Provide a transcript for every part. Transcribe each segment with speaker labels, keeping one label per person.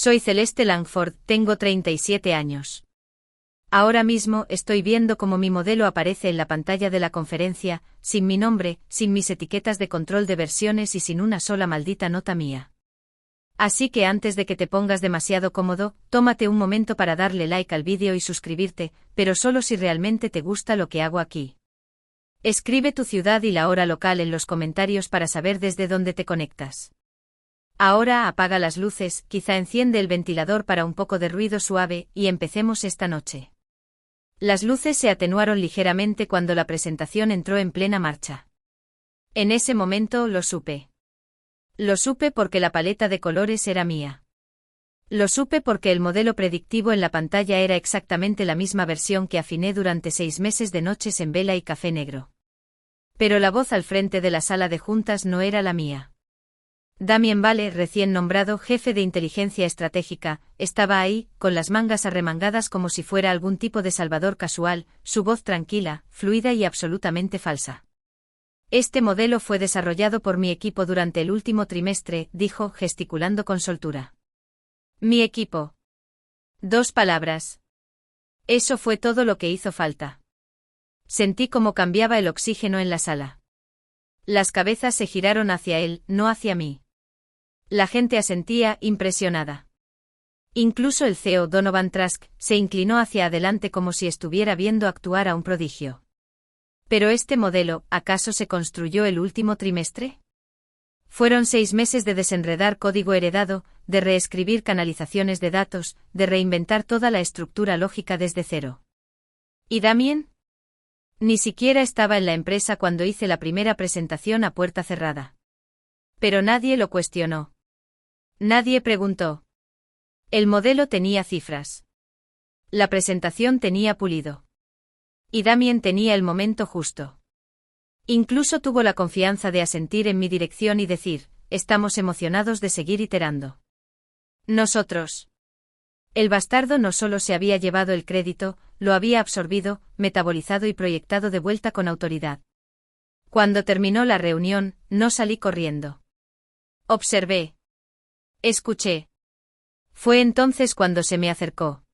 Speaker 1: Soy Celeste Langford, tengo 37 años. Ahora mismo estoy viendo cómo mi modelo aparece en la pantalla de la conferencia, sin mi nombre, sin mis etiquetas de control de versiones y sin una sola maldita nota mía. Así que antes de que te pongas demasiado cómodo, tómate un momento para darle like al vídeo y suscribirte, pero solo si realmente te gusta lo que hago aquí. Escribe tu ciudad y la hora local en los comentarios para saber desde dónde te conectas. Ahora apaga las luces, quizá enciende el ventilador para un poco de ruido suave, y empecemos esta noche. Las luces se atenuaron ligeramente cuando la presentación entró en plena marcha. En ese momento lo supe. Lo supe porque la paleta de colores era mía. Lo supe porque el modelo predictivo en la pantalla era exactamente la misma versión que afiné durante 6 meses de noches en vela y café negro. Pero la voz al frente de la sala de juntas no era la mía. Damien Vale, recién nombrado jefe de inteligencia estratégica, estaba ahí, con las mangas arremangadas como si fuera algún tipo de salvador casual, su voz tranquila, fluida y absolutamente falsa. Este modelo fue desarrollado por mi equipo durante el último trimestre, dijo, gesticulando con soltura. Mi equipo. 2 palabras. Eso fue todo lo que hizo falta. Sentí cómo cambiaba el oxígeno en la sala. Las cabezas se giraron hacia él, no hacia mí. La gente asentía, impresionada. Incluso el CEO Donovan Trask se inclinó hacia adelante como si estuviera viendo actuar a un prodigio. ¿Pero este modelo, acaso se construyó el último trimestre? Fueron 6 meses de desenredar código heredado, de reescribir canalizaciones de datos, de reinventar toda la estructura lógica desde cero. ¿Y Damien? Ni siquiera estaba en la empresa cuando hice la primera presentación a puerta cerrada. Pero nadie lo cuestionó. Nadie preguntó. El modelo tenía cifras. La presentación tenía pulido. Y Damien tenía el momento justo. Incluso tuvo la confianza de asentir en mi dirección y decir, estamos emocionados de seguir iterando. Nosotros. El bastardo no solo se había llevado el crédito, lo había absorbido, metabolizado y proyectado de vuelta con autoridad. Cuando terminó la reunión, no salí corriendo. Observé. Escuché. Fue entonces cuando se me acercó.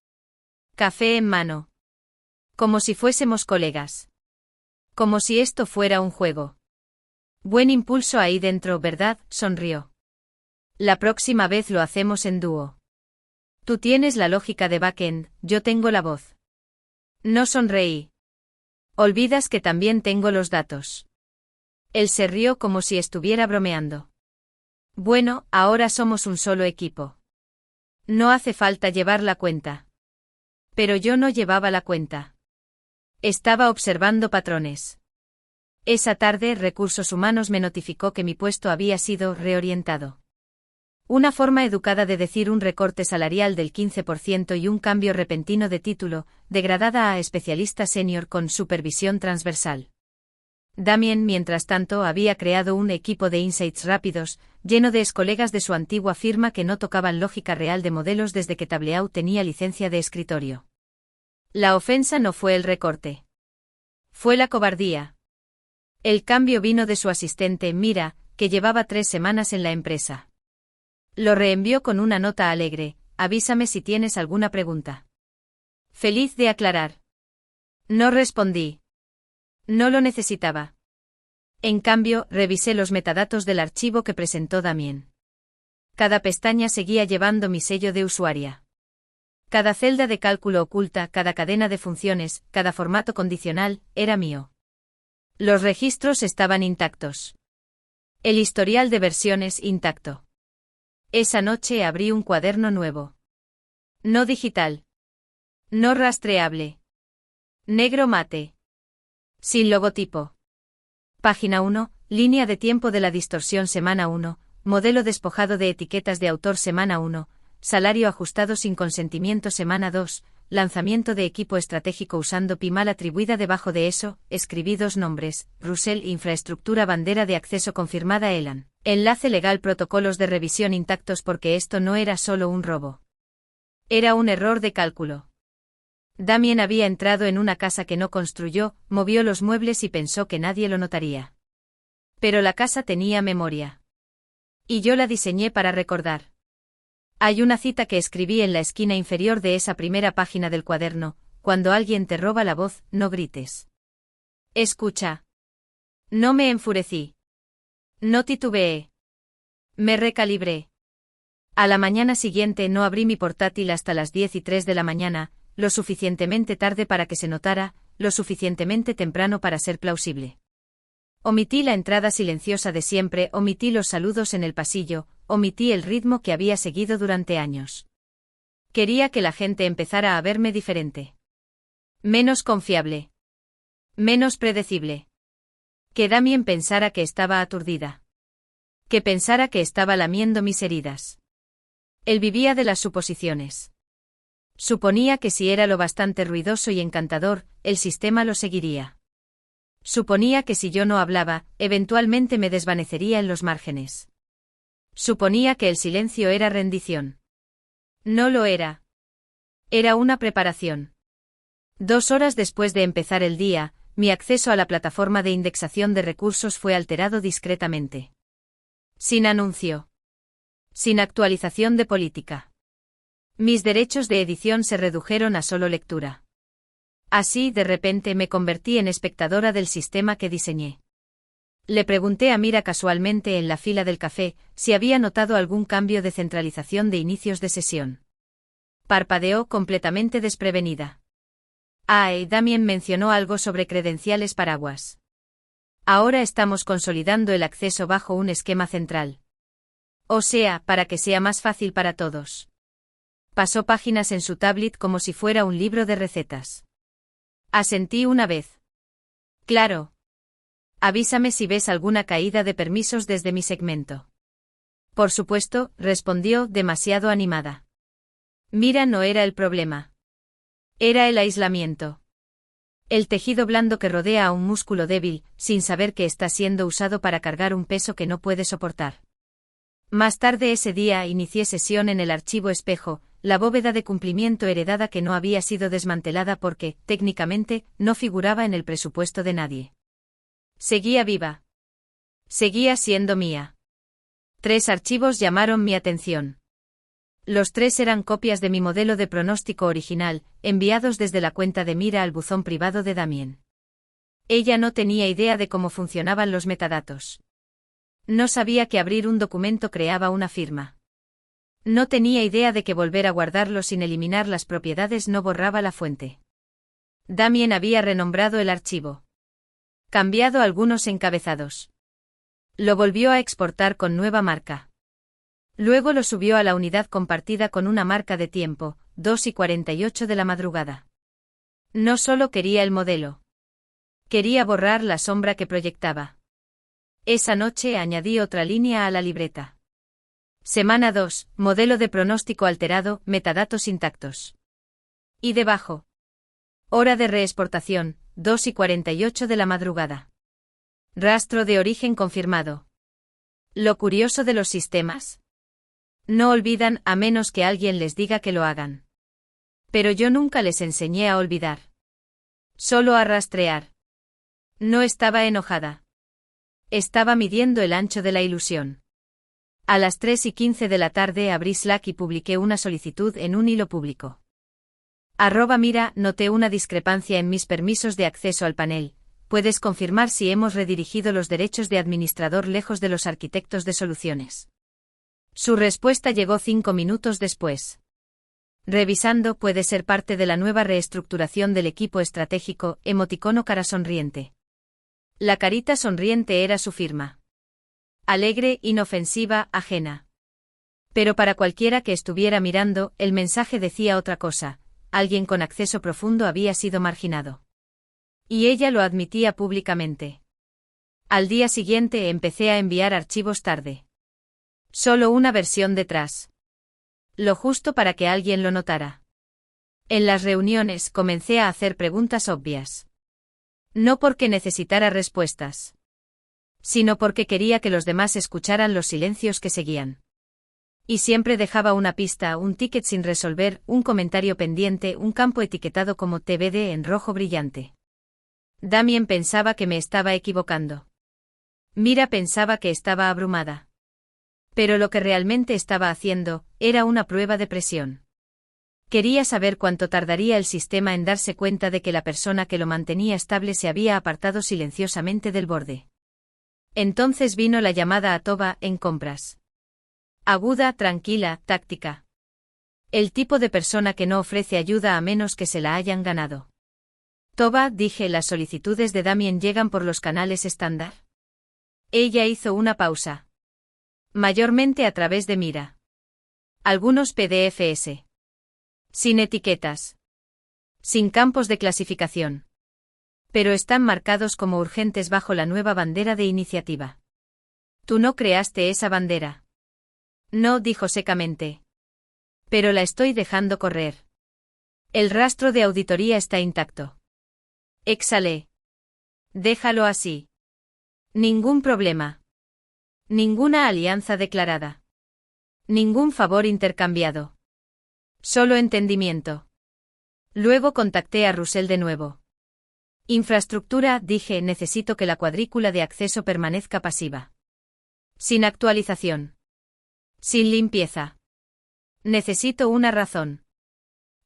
Speaker 1: Café en mano. Como si fuésemos colegas. Como si esto fuera un juego. Buen impulso ahí dentro, ¿verdad? Sonrió. La próxima vez lo hacemos en dúo. Tú tienes la lógica de backend, yo tengo la voz. No sonreí. Olvidas que también tengo los datos. Él se rió como si estuviera bromeando. Bueno, ahora somos un solo equipo. No hace falta llevar la cuenta. Pero yo no llevaba la cuenta. Estaba observando patrones. Esa tarde Recursos Humanos me notificó que mi puesto había sido reorientado. Una forma educada de decir un recorte salarial del 15% y un cambio repentino de título, degradada a especialista senior con supervisión transversal. Damien, mientras tanto, había creado un equipo de insights rápidos, lleno de excolegas de su antigua firma que no tocaban lógica real de modelos desde que Tableau tenía licencia de escritorio. La ofensa no fue el recorte. Fue la cobardía. El cambio vino de su asistente, Mira, que llevaba 3 semanas en la empresa. Lo reenvió con una nota alegre, avísame si tienes alguna pregunta. Feliz de aclarar. No respondí. No lo necesitaba. En cambio, revisé los metadatos del archivo que presentó Damien. Cada pestaña seguía llevando mi sello de usuaria. Cada celda de cálculo oculta, cada cadena de funciones, cada formato condicional, era mío. Los registros estaban intactos. El historial de versiones intacto. Esa noche abrí un cuaderno nuevo. No digital. No rastreable. Negro mate. Sin logotipo. Página 1, línea de tiempo de la distorsión semana 1, modelo despojado de etiquetas de autor semana 1, salario ajustado sin consentimiento semana 2, lanzamiento de equipo estratégico usando pi mal atribuida debajo de eso, escribí 2 nombres, Russell infraestructura bandera de acceso confirmada Elan, enlace legal protocolos de revisión intactos porque esto no era solo un robo. Era un error de cálculo. Damien había entrado en una casa que no construyó, movió los muebles y pensó que nadie lo notaría. Pero la casa tenía memoria. Y yo la diseñé para recordar. Hay una cita que escribí en la esquina inferior de esa primera página del cuaderno: cuando alguien te roba la voz, no grites. Escucha. No me enfurecí. No titubeé. Me recalibré. A la mañana siguiente no abrí mi portátil hasta las 10:03 de la mañana, lo suficientemente tarde para que se notara, lo suficientemente temprano para ser plausible. Omití la entrada silenciosa de siempre, omití los saludos en el pasillo, omití el ritmo que había seguido durante años. Quería que la gente empezara a verme diferente. Menos confiable. Menos predecible. Que Damien pensara que estaba aturdida. Que pensara que estaba lamiendo mis heridas. Él vivía de las suposiciones. Suponía que si era lo bastante ruidoso y encantador, el sistema lo seguiría. Suponía que si yo no hablaba, eventualmente me desvanecería en los márgenes. Suponía que el silencio era rendición. No lo era. Era una preparación. 2 horas después de empezar el día, mi acceso a la plataforma de indexación de recursos fue alterado discretamente. Sin anuncio. Sin actualización de política. Mis derechos de edición se redujeron a solo lectura. Así, de repente, me convertí en espectadora del sistema que diseñé. Le pregunté a Mira casualmente en la fila del café si había notado algún cambio de centralización de inicios de sesión. Parpadeó completamente desprevenida. Damien mencionó algo sobre credenciales paraguas. Ahora estamos consolidando el acceso bajo un esquema central. O sea, para que sea más fácil para todos. Pasó páginas en su tablet como si fuera un libro de recetas. Asentí una vez. Claro. Avísame si ves alguna caída de permisos desde mi segmento. Por supuesto, respondió demasiado animada. Mira, no era el problema. Era el aislamiento. El tejido blando que rodea a un músculo débil, sin saber que está siendo usado para cargar un peso que no puede soportar. Más tarde ese día inicié sesión en el archivo espejo, la bóveda de cumplimiento heredada que no había sido desmantelada porque, técnicamente, no figuraba en el presupuesto de nadie. Seguía viva. Seguía siendo mía. 3 archivos llamaron mi atención. Los 3 eran copias de mi modelo de pronóstico original, enviados desde la cuenta de Mira al buzón privado de Damien. Ella no tenía idea de cómo funcionaban los metadatos. No sabía que abrir un documento creaba una firma. No tenía idea de que volver a guardarlo sin eliminar las propiedades no borraba la fuente. Damien había renombrado el archivo. Cambiado algunos encabezados. Lo volvió a exportar con nueva marca. Luego lo subió a la unidad compartida con una marca de tiempo, 2:48 de la madrugada. No solo quería el modelo. Quería borrar la sombra que proyectaba. Esa noche añadí otra línea a la libreta. Semana 2, modelo de pronóstico alterado, metadatos intactos. Y debajo. Hora de reexportación, 2:48 de la madrugada. Rastro de origen confirmado. Lo curioso de los sistemas. No olvidan a menos que alguien les diga que lo hagan. Pero yo nunca les enseñé a olvidar. Solo a rastrear. No estaba enojada. Estaba midiendo el ancho de la ilusión. A las 3:15 de la tarde abrí Slack y publiqué una solicitud en un hilo público. @Mira, noté una discrepancia en mis permisos de acceso al panel. ¿Puedes confirmar si hemos redirigido los derechos de administrador lejos de los arquitectos de soluciones? Su respuesta llegó 5 minutos después. Revisando, puede ser parte de la nueva reestructuración del equipo estratégico, emoticono cara sonriente. La carita sonriente era su firma. Alegre, inofensiva, ajena. Pero para cualquiera que estuviera mirando, el mensaje decía otra cosa: alguien con acceso profundo había sido marginado. Y ella lo admitía públicamente. Al día siguiente empecé a enviar archivos tarde. Solo una versión detrás. Lo justo para que alguien lo notara. En las reuniones comencé a hacer preguntas obvias. No porque necesitara respuestas, sino porque quería que los demás escucharan los silencios que seguían. Y siempre dejaba una pista, un ticket sin resolver, un comentario pendiente, un campo etiquetado como TBD en rojo brillante. Damien pensaba que me estaba equivocando. Mira pensaba que estaba abrumada. Pero lo que realmente estaba haciendo era una prueba de presión. Quería saber cuánto tardaría el sistema en darse cuenta de que la persona que lo mantenía estable se había apartado silenciosamente del borde. Entonces vino la llamada a Toba en compras. Aguda, tranquila, táctica. El tipo de persona que no ofrece ayuda a menos que se la hayan ganado. Toba, dije, las solicitudes de Damien llegan por los canales estándar. Ella hizo una pausa. Mayormente a través de Mira. Algunos PDFs. Sin etiquetas. Sin campos de clasificación. Pero están marcados como urgentes bajo la nueva bandera de iniciativa. Tú no creaste esa bandera. No, dijo secamente. Pero la estoy dejando correr. El rastro de auditoría está intacto. Exhalé. Déjalo así. Ningún problema. Ninguna alianza declarada. Ningún favor intercambiado. Solo entendimiento. Luego contacté a Russell de nuevo. Infraestructura, dije, necesito que la cuadrícula de acceso permanezca pasiva. Sin actualización. Sin limpieza. Necesito una razón.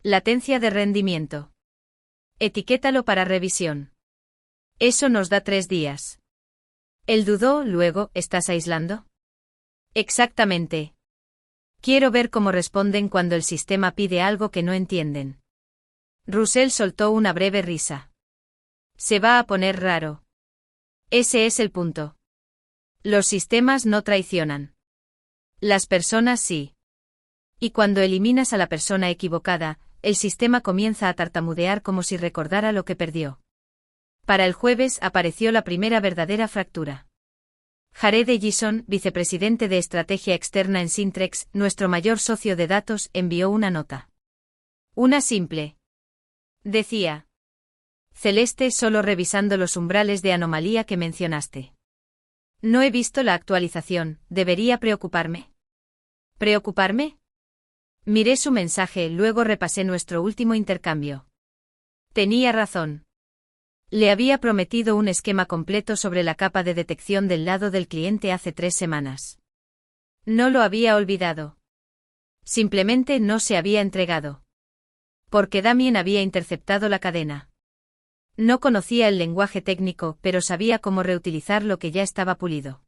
Speaker 1: Latencia de rendimiento. Etiquétalo para revisión. Eso nos da 3 días. Él dudó, luego, ¿estás aislando? Exactamente. Quiero ver cómo responden cuando el sistema pide algo que no entienden. Russell soltó una breve risa. Se va a poner raro. Ese es el punto. Los sistemas no traicionan. Las personas sí. Y cuando eliminas a la persona equivocada, el sistema comienza a tartamudear como si recordara lo que perdió. Para el jueves apareció la primera verdadera fractura. Jared Ellison, vicepresidente de Estrategia Externa en Sintrex, nuestro mayor socio de datos, envió una nota. Una simple. Decía. Celeste, solo revisando los umbrales de anomalía que mencionaste. No he visto la actualización, ¿debería preocuparme? ¿Preocuparme? Miré su mensaje, luego repasé nuestro último intercambio. Tenía razón. Le había prometido un esquema completo sobre la capa de detección del lado del cliente hace 3 semanas. No lo había olvidado. Simplemente no se había entregado. Porque Damien había interceptado la cadena. No conocía el lenguaje técnico, pero sabía cómo reutilizar lo que ya estaba pulido.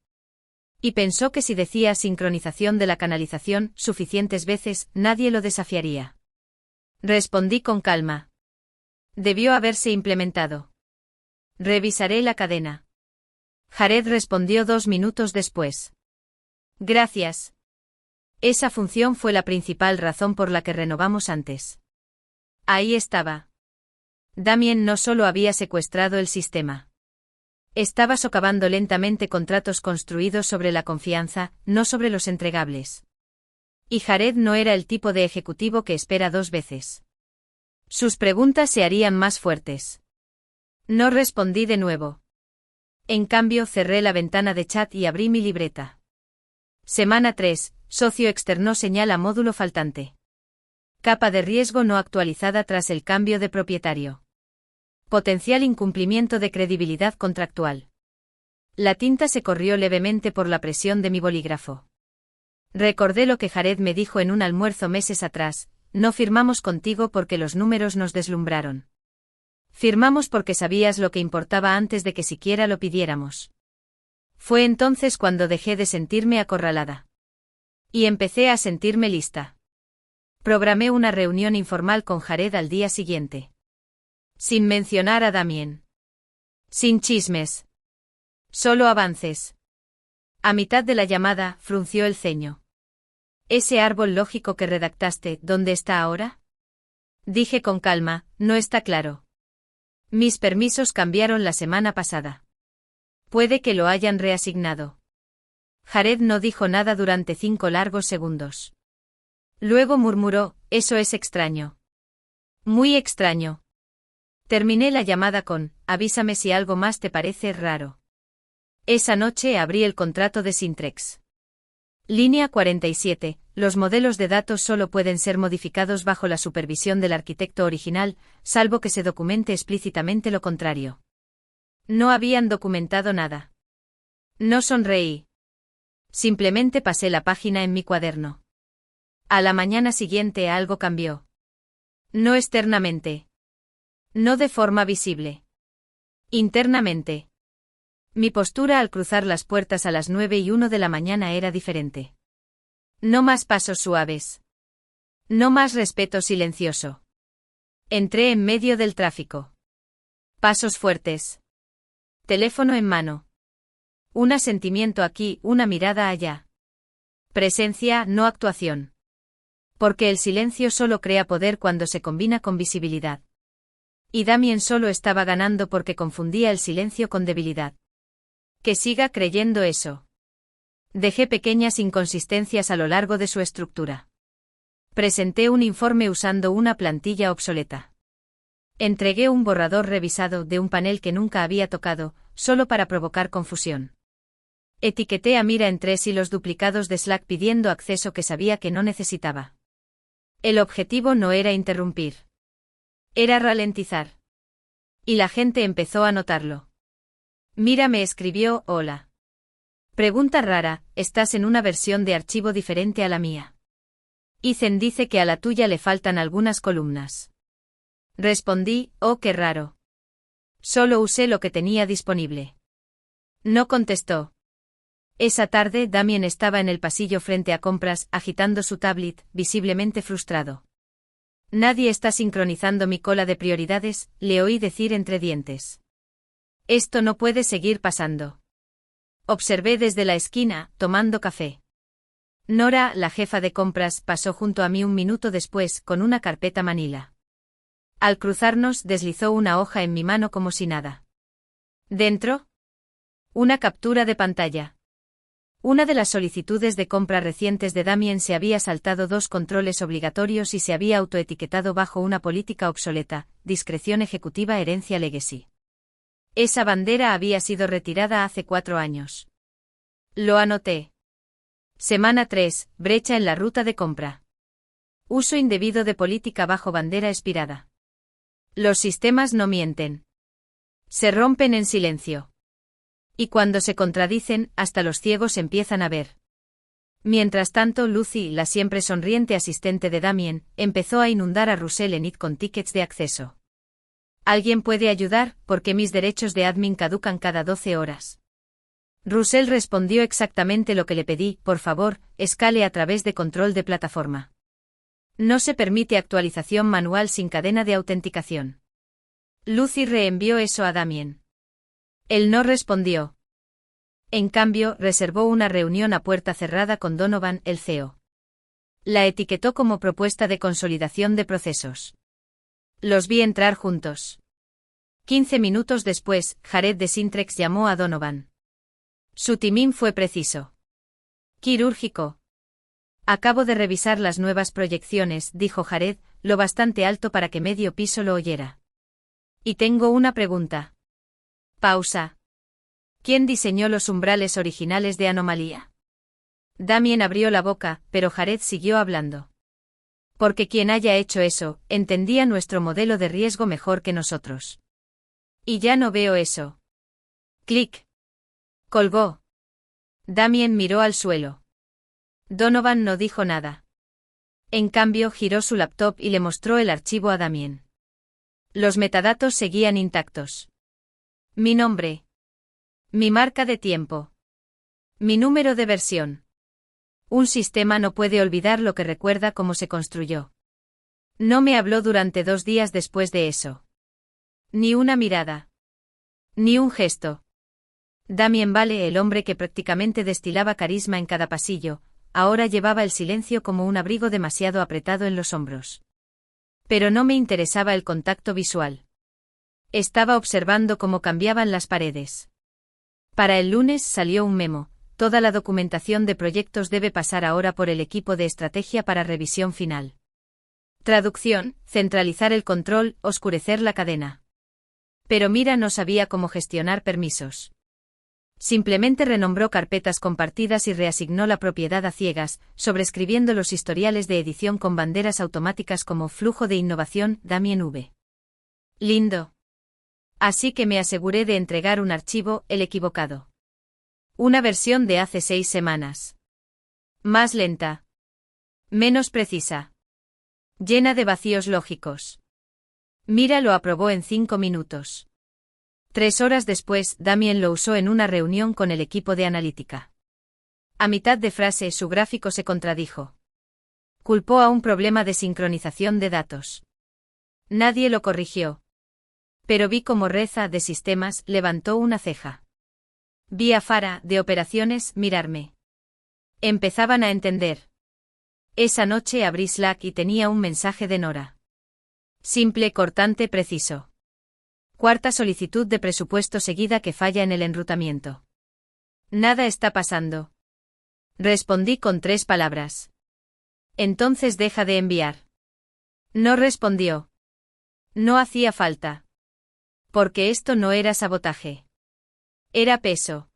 Speaker 1: Y pensó que si decía sincronización de la canalización suficientes veces, nadie lo desafiaría. Respondí con calma. Debió haberse implementado. Revisaré la cadena. Jared respondió 2 minutos después. Gracias. Esa función fue la principal razón por la que renovamos antes. Ahí estaba. Damien no solo había secuestrado el sistema. Estaba socavando lentamente contratos construidos sobre la confianza, no sobre los entregables. Y Jared no era el tipo de ejecutivo que espera 2 veces. Sus preguntas se harían más fuertes. No respondí de nuevo. En cambio, cerré la ventana de chat y abrí mi libreta. Semana 3, socio externo señala módulo faltante. Capa de riesgo no actualizada tras el cambio de propietario. Potencial incumplimiento de credibilidad contractual. La tinta se corrió levemente por la presión de mi bolígrafo. Recordé lo que Jared me dijo en un almuerzo meses atrás, no firmamos contigo porque los números nos deslumbraron. Firmamos porque sabías lo que importaba antes de que siquiera lo pidiéramos. Fue entonces cuando dejé de sentirme acorralada. Y empecé a sentirme lista. Programé una reunión informal con Jared al día siguiente. Sin mencionar a Damien. Sin chismes. Solo avances. A mitad de la llamada, frunció el ceño. ¿Ese árbol lógico que redactaste, dónde está ahora? Dije con calma, no está claro. Mis permisos cambiaron la semana pasada. Puede que lo hayan reasignado. Jared no dijo nada durante 5 largos segundos. Luego murmuró, eso es extraño. Muy extraño. Terminé la llamada con, avísame si algo más te parece raro. Esa noche abrí el contrato de Sintrex. Línea 47. Los modelos de datos solo pueden ser modificados bajo la supervisión del arquitecto original, salvo que se documente explícitamente lo contrario. No habían documentado nada. No sonreí. Simplemente pasé la página en mi cuaderno. A la mañana siguiente algo cambió. No externamente. No de forma visible. Internamente. Mi postura al cruzar las puertas a las 9:01 de la mañana era diferente. No más pasos suaves. No más respeto silencioso. Entré en medio del tráfico. Pasos fuertes. Teléfono en mano. Un asentimiento aquí, una mirada allá. Presencia, no actuación. Porque el silencio solo crea poder cuando se combina con visibilidad. Y Damien solo estaba ganando porque confundía el silencio con debilidad. Que siga creyendo eso. Dejé pequeñas inconsistencias a lo largo de su estructura. Presenté un informe usando una plantilla obsoleta. Entregué un borrador revisado de un panel que nunca había tocado, solo para provocar confusión. Etiqueté a Mira en 3 hilos duplicados de Slack pidiendo acceso que sabía que no necesitaba. El objetivo no era interrumpir. Era ralentizar. Y la gente empezó a notarlo. Mira me escribió, hola. Pregunta rara, ¿estás en una versión de archivo diferente a la mía? Ethan dice que a la tuya le faltan algunas columnas. Respondí, oh qué raro. Solo usé lo que tenía disponible. No contestó. Esa tarde Damien estaba en el pasillo frente a compras, agitando su tablet, visiblemente frustrado. Nadie está sincronizando mi cola de prioridades, le oí decir entre dientes. Esto no puede seguir pasando. Observé desde la esquina, tomando café. Nora, la jefa de compras, pasó junto a mí un minuto después, con una carpeta manila. Al cruzarnos, deslizó una hoja en mi mano como si nada. ¿Dentro? Una captura de pantalla. Una de las solicitudes de compra recientes de Damien se había saltado 2 controles obligatorios y se había autoetiquetado bajo una política obsoleta, discreción ejecutiva herencia legacy. Esa bandera había sido retirada hace 4 años. Lo anoté. Semana 3, brecha en la ruta de compra. Uso indebido de política bajo bandera expirada. Los sistemas no mienten. Se rompen en silencio. Y cuando se contradicen, hasta los ciegos empiezan a ver. Mientras tanto, Lucy, la siempre sonriente asistente de Damien, empezó a inundar a Russell en IT con tickets de acceso. ¿Alguien puede ayudar? Porque mis derechos de admin caducan cada 12 horas. Russell respondió exactamente lo que le pedí, por favor, escale a través de control de plataforma. No se permite actualización manual sin cadena de autenticación. Lucy reenvió eso a Damien. Él no respondió. En cambio, reservó una reunión a puerta cerrada con Donovan, el CEO. La etiquetó como propuesta de consolidación de procesos. Los vi entrar juntos. 15 minutos después, Jared de Sintrex llamó a Donovan. Su timing fue preciso. Quirúrgico. Acabo de revisar las nuevas proyecciones, dijo Jared, lo bastante alto para que medio piso lo oyera. Y tengo una pregunta. Pausa. ¿Quién diseñó los umbrales originales de anomalía? Damien abrió la boca, pero Jared siguió hablando. Porque quien haya hecho eso, entendía nuestro modelo de riesgo mejor que nosotros. Y ya no veo eso. Clic. Colgó. Damien miró al suelo. Donovan no dijo nada. En cambio, giró su laptop y le mostró el archivo a Damien. Los metadatos seguían intactos. Mi nombre. Mi marca de tiempo. Mi número de versión. Un sistema no puede olvidar lo que recuerda cómo se construyó. No me habló durante 2 días después de eso. Ni una mirada. Ni un gesto. Damien Vale, el hombre que prácticamente destilaba carisma en cada pasillo, ahora llevaba el silencio como un abrigo demasiado apretado en los hombros. Pero no me interesaba el contacto visual. Estaba observando cómo cambiaban las paredes. Para el lunes salió un memo. Toda la documentación de proyectos debe pasar ahora por el equipo de estrategia para revisión final. Traducción, centralizar el control, oscurecer la cadena. Pero Mira no sabía cómo gestionar permisos. Simplemente renombró carpetas compartidas y reasignó la propiedad a ciegas, sobrescribiendo los historiales de edición con banderas automáticas como flujo de innovación, Damien V. Lindo. Así que me aseguré de entregar un archivo, el equivocado. Una versión de hace 6 semanas. Más lenta. Menos precisa. Llena de vacíos lógicos. Mira lo aprobó en 5 minutos. 3 horas después, Damien lo usó en una reunión con el equipo de analítica. A mitad de frase, su gráfico se contradijo. Culpó a un problema de sincronización de datos. Nadie lo corrigió. Pero vi cómo Reza, de sistemas, levantó una ceja. Vi a Farah, de operaciones, mirarme. Empezaban a entender. Esa noche abrí Slack y tenía un mensaje de Nora. Simple, cortante, preciso. 4ª solicitud de presupuesto seguida que falla en el enrutamiento. Nada está pasando. Respondí con 3 palabras. Entonces deja de enviar. No respondió. No hacía falta. Porque esto no era sabotaje. Era peso.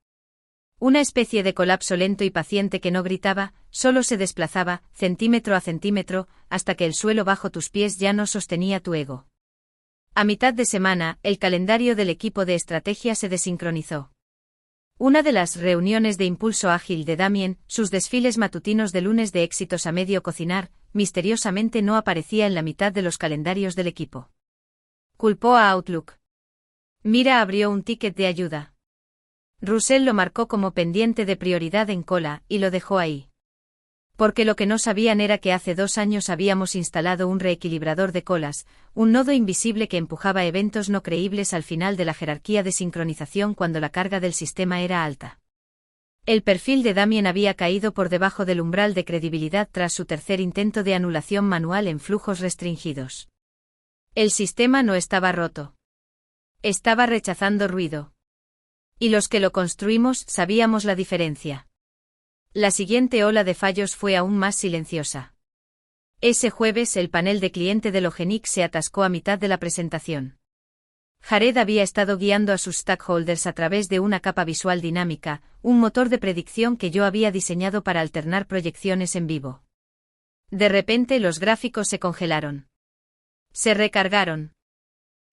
Speaker 1: Una especie de colapso lento y paciente que no gritaba, solo se desplazaba, centímetro a centímetro, hasta que el suelo bajo tus pies ya no sostenía tu ego. A mitad de semana, el calendario del equipo de estrategia se desincronizó. Una de las reuniones de impulso ágil de Damien, sus desfiles matutinos de lunes de éxitos a medio cocinar, misteriosamente no aparecía en la mitad de los calendarios del equipo. Culpó a Outlook. Mira abrió un ticket de ayuda. Russell lo marcó como pendiente de prioridad en cola, y lo dejó ahí. Porque lo que no sabían era que hace 2 años habíamos instalado un reequilibrador de colas, un nodo invisible que empujaba eventos no creíbles al final de la jerarquía de sincronización cuando la carga del sistema era alta. El perfil de Damien había caído por debajo del umbral de credibilidad tras su 3er intento de anulación manual en flujos restringidos. El sistema no estaba roto. Estaba rechazando ruido. Y los que lo construimos sabíamos la diferencia. La siguiente ola de fallos fue aún más silenciosa. Ese jueves el panel de cliente de Logenix se atascó a mitad de la presentación. Jared había estado guiando a sus stakeholders a través de una capa visual dinámica, un motor de predicción que yo había diseñado para alternar proyecciones en vivo. De repente los gráficos se congelaron. Se recargaron.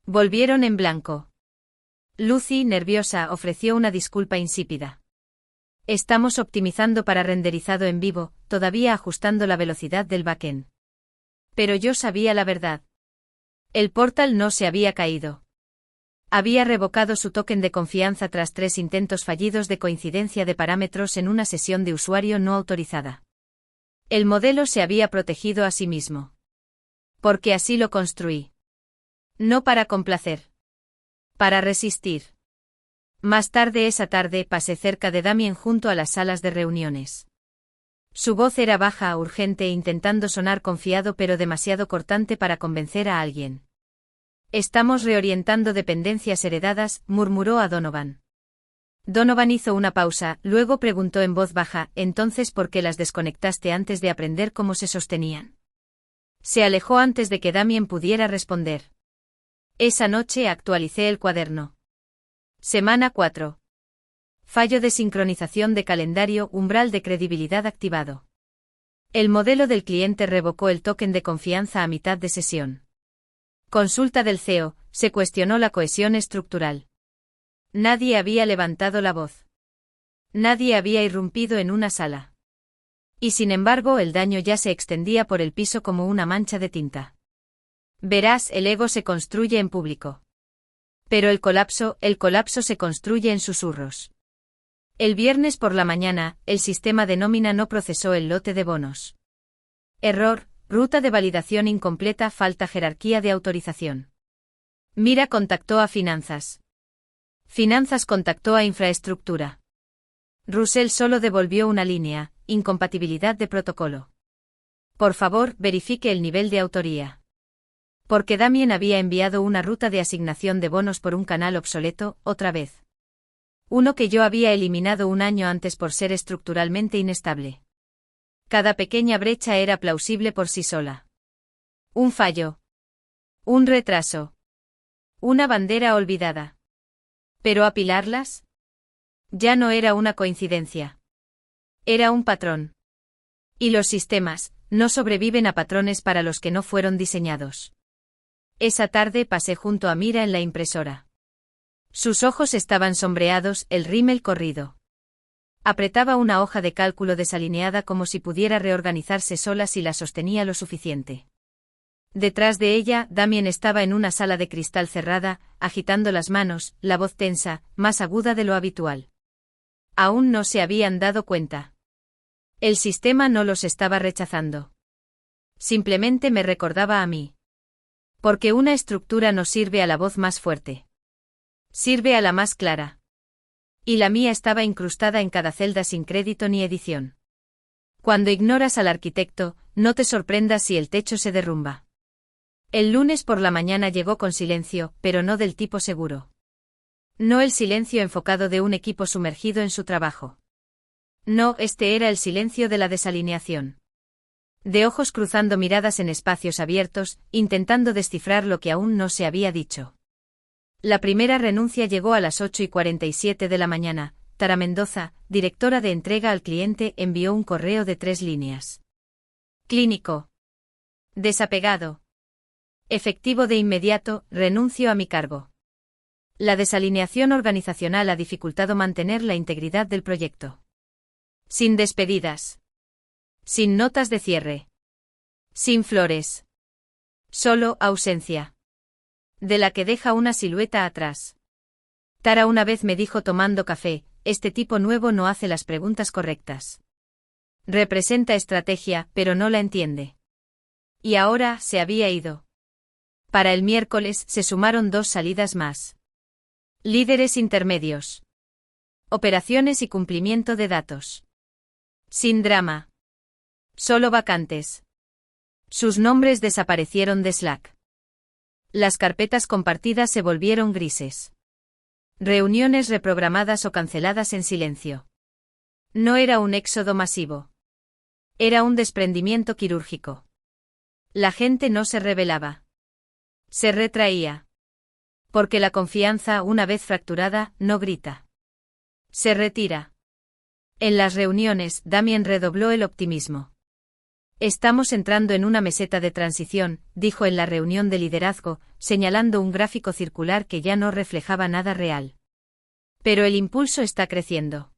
Speaker 1: Volvieron en blanco. Lucy, nerviosa, ofreció una disculpa insípida. Estamos optimizando para renderizado en vivo, todavía ajustando la velocidad del backend. Pero yo sabía la verdad. El portal no se había caído. Había revocado su token de confianza tras 3 intentos fallidos de coincidencia de parámetros en una sesión de usuario no autorizada. El modelo se había protegido a sí mismo. Porque así lo construí. No para complacer. Para resistir. Más tarde esa tarde pasé cerca de Damien junto a las salas de reuniones. Su voz era baja, urgente, intentando sonar confiado pero demasiado cortante para convencer a alguien. Estamos reorientando dependencias heredadas, murmuró a Donovan. Donovan hizo una pausa, luego preguntó en voz baja, ¿entonces por qué las desconectaste antes de aprender cómo se sostenían? Se alejó antes de que Damien pudiera responder. Esa noche actualicé el cuaderno. Semana 4. Fallo de sincronización de calendario, umbral de credibilidad activado. El modelo del cliente revocó el token de confianza a mitad de sesión. Consulta del CEO, se cuestionó la cohesión estructural. Nadie había levantado la voz. Nadie había irrumpido en una sala. Y sin embargo el daño ya se extendía por el piso como una mancha de tinta. Verás, el ego se construye en público. Pero el colapso se construye en susurros. El viernes por la mañana, el sistema de nómina no procesó el lote de bonos. Error, ruta de validación incompleta, falta jerarquía de autorización. Mira contactó a finanzas. Finanzas contactó a infraestructura. Russell solo devolvió una línea, incompatibilidad de protocolo. Por favor, verifique el nivel de autoría. Porque Damien había enviado una ruta de asignación de bonos por un canal obsoleto, otra vez. Uno que yo había eliminado un año antes por ser estructuralmente inestable. Cada pequeña brecha era plausible por sí sola. Un fallo. Un retraso. Una bandera olvidada. ¿Pero apilarlas? Ya no era una coincidencia. Era un patrón. Y los sistemas no sobreviven a patrones para los que no fueron diseñados. Esa tarde pasé junto a Mira en la impresora. Sus ojos estaban sombreados, el rímel corrido. Apretaba una hoja de cálculo desalineada como si pudiera reorganizarse sola si la sostenía lo suficiente. Detrás de ella, Damien estaba en una sala de cristal cerrada, agitando las manos, la voz tensa, más aguda de lo habitual. Aún no se habían dado cuenta. El sistema no los estaba rechazando. Simplemente me recordaba a mí. Porque una estructura no sirve a la voz más fuerte. Sirve a la más clara. Y la mía estaba incrustada en cada celda sin crédito ni edición. Cuando ignoras al arquitecto, no te sorprendas si el techo se derrumba. El lunes por la mañana llegó con silencio, pero no del tipo seguro. No el silencio enfocado de un equipo sumergido en su trabajo. No, este era el silencio de la desalineación. De ojos cruzando miradas en espacios abiertos, intentando descifrar lo que aún no se había dicho. La primera renuncia llegó a las 8:47 de la mañana. Tara Mendoza, directora de entrega al cliente, envió un correo de 3 líneas. Clínico. Desapegado. Efectivo de inmediato, renuncio a mi cargo. La desalineación organizacional ha dificultado mantener la integridad del proyecto. Sin despedidas. Sin notas de cierre. Sin flores. Solo ausencia. De la que deja una silueta atrás. Tara una vez me dijo tomando café, este tipo nuevo no hace las preguntas correctas. Representa estrategia, pero no la entiende. Y ahora se había ido. Para el miércoles se sumaron 2 salidas más. Líderes intermedios. Operaciones y cumplimiento de datos. Sin drama. Solo vacantes. Sus nombres desaparecieron de Slack. Las carpetas compartidas se volvieron grises. Reuniones reprogramadas o canceladas en silencio. No era un éxodo masivo. Era un desprendimiento quirúrgico. La gente no se rebelaba. Se retraía. Porque la confianza, una vez fracturada, no grita. Se retira. En las reuniones, Damien redobló el optimismo. Estamos entrando en una meseta de transición, dijo en la reunión de liderazgo, señalando un gráfico circular que ya no reflejaba nada real. Pero el impulso está creciendo.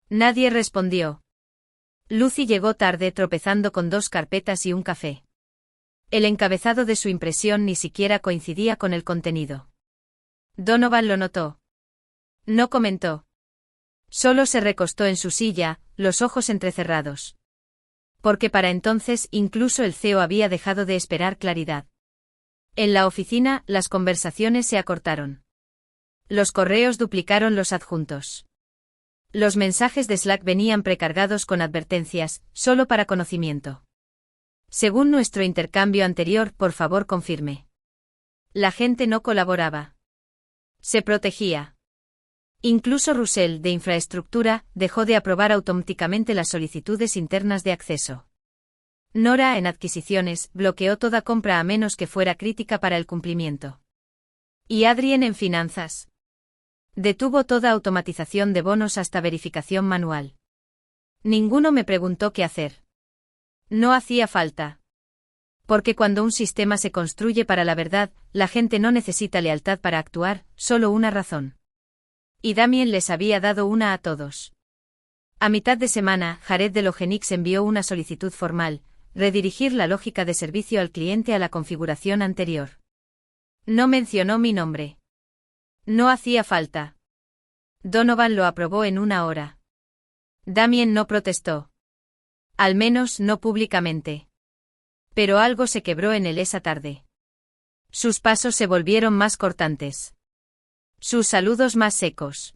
Speaker 1: Nadie respondió. Lucy llegó tarde tropezando con 2 carpetas y un café. El encabezado de su impresión ni siquiera coincidía con el contenido. Donovan lo notó. No comentó. Solo se recostó en su silla, los ojos entrecerrados. Porque para entonces incluso el CEO había dejado de esperar claridad. En la oficina, las conversaciones se acortaron. Los correos duplicaron los adjuntos. Los mensajes de Slack venían precargados con advertencias, solo para conocimiento. Según nuestro intercambio anterior, por favor confirme. La gente no colaboraba. Se protegía. Incluso Russell, de infraestructura, dejó de aprobar automáticamente las solicitudes internas de acceso. Nora, en adquisiciones, bloqueó toda compra a menos que fuera crítica para el cumplimiento. Y Adrien en finanzas. Detuvo toda automatización de bonos hasta verificación manual. Ninguno me preguntó qué hacer. No hacía falta. Porque cuando un sistema se construye para la verdad, la gente no necesita lealtad para actuar, solo una razón. Y Damien les había dado una a todos. A mitad de semana, Jared de Logenix envió una solicitud formal, redirigir la lógica de servicio al cliente a la configuración anterior. No mencionó mi nombre. No hacía falta. Donovan lo aprobó en 1 hora. Damien no protestó. Al menos no públicamente. Pero algo se quebró en él esa tarde. Sus pasos se volvieron más cortantes. Sus saludos más secos.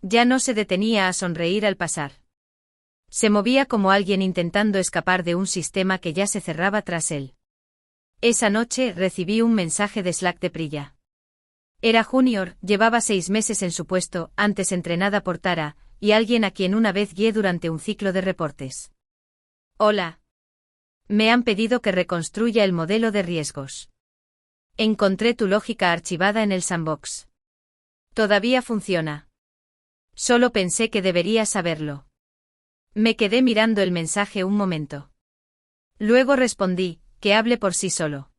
Speaker 1: Ya no se detenía a sonreír al pasar. Se movía como alguien intentando escapar de un sistema que ya se cerraba tras él. Esa noche recibí un mensaje de Slack de Prilla. Era junior, llevaba 6 meses en su puesto, antes entrenada por Tara, y alguien a quien una vez guié durante un ciclo de reportes. Hola. Me han pedido que reconstruya el modelo de riesgos. Encontré tu lógica archivada en el sandbox. Todavía funciona. Solo pensé que deberías saberlo. Me quedé mirando el mensaje un momento. Luego respondí, que hable por sí solo.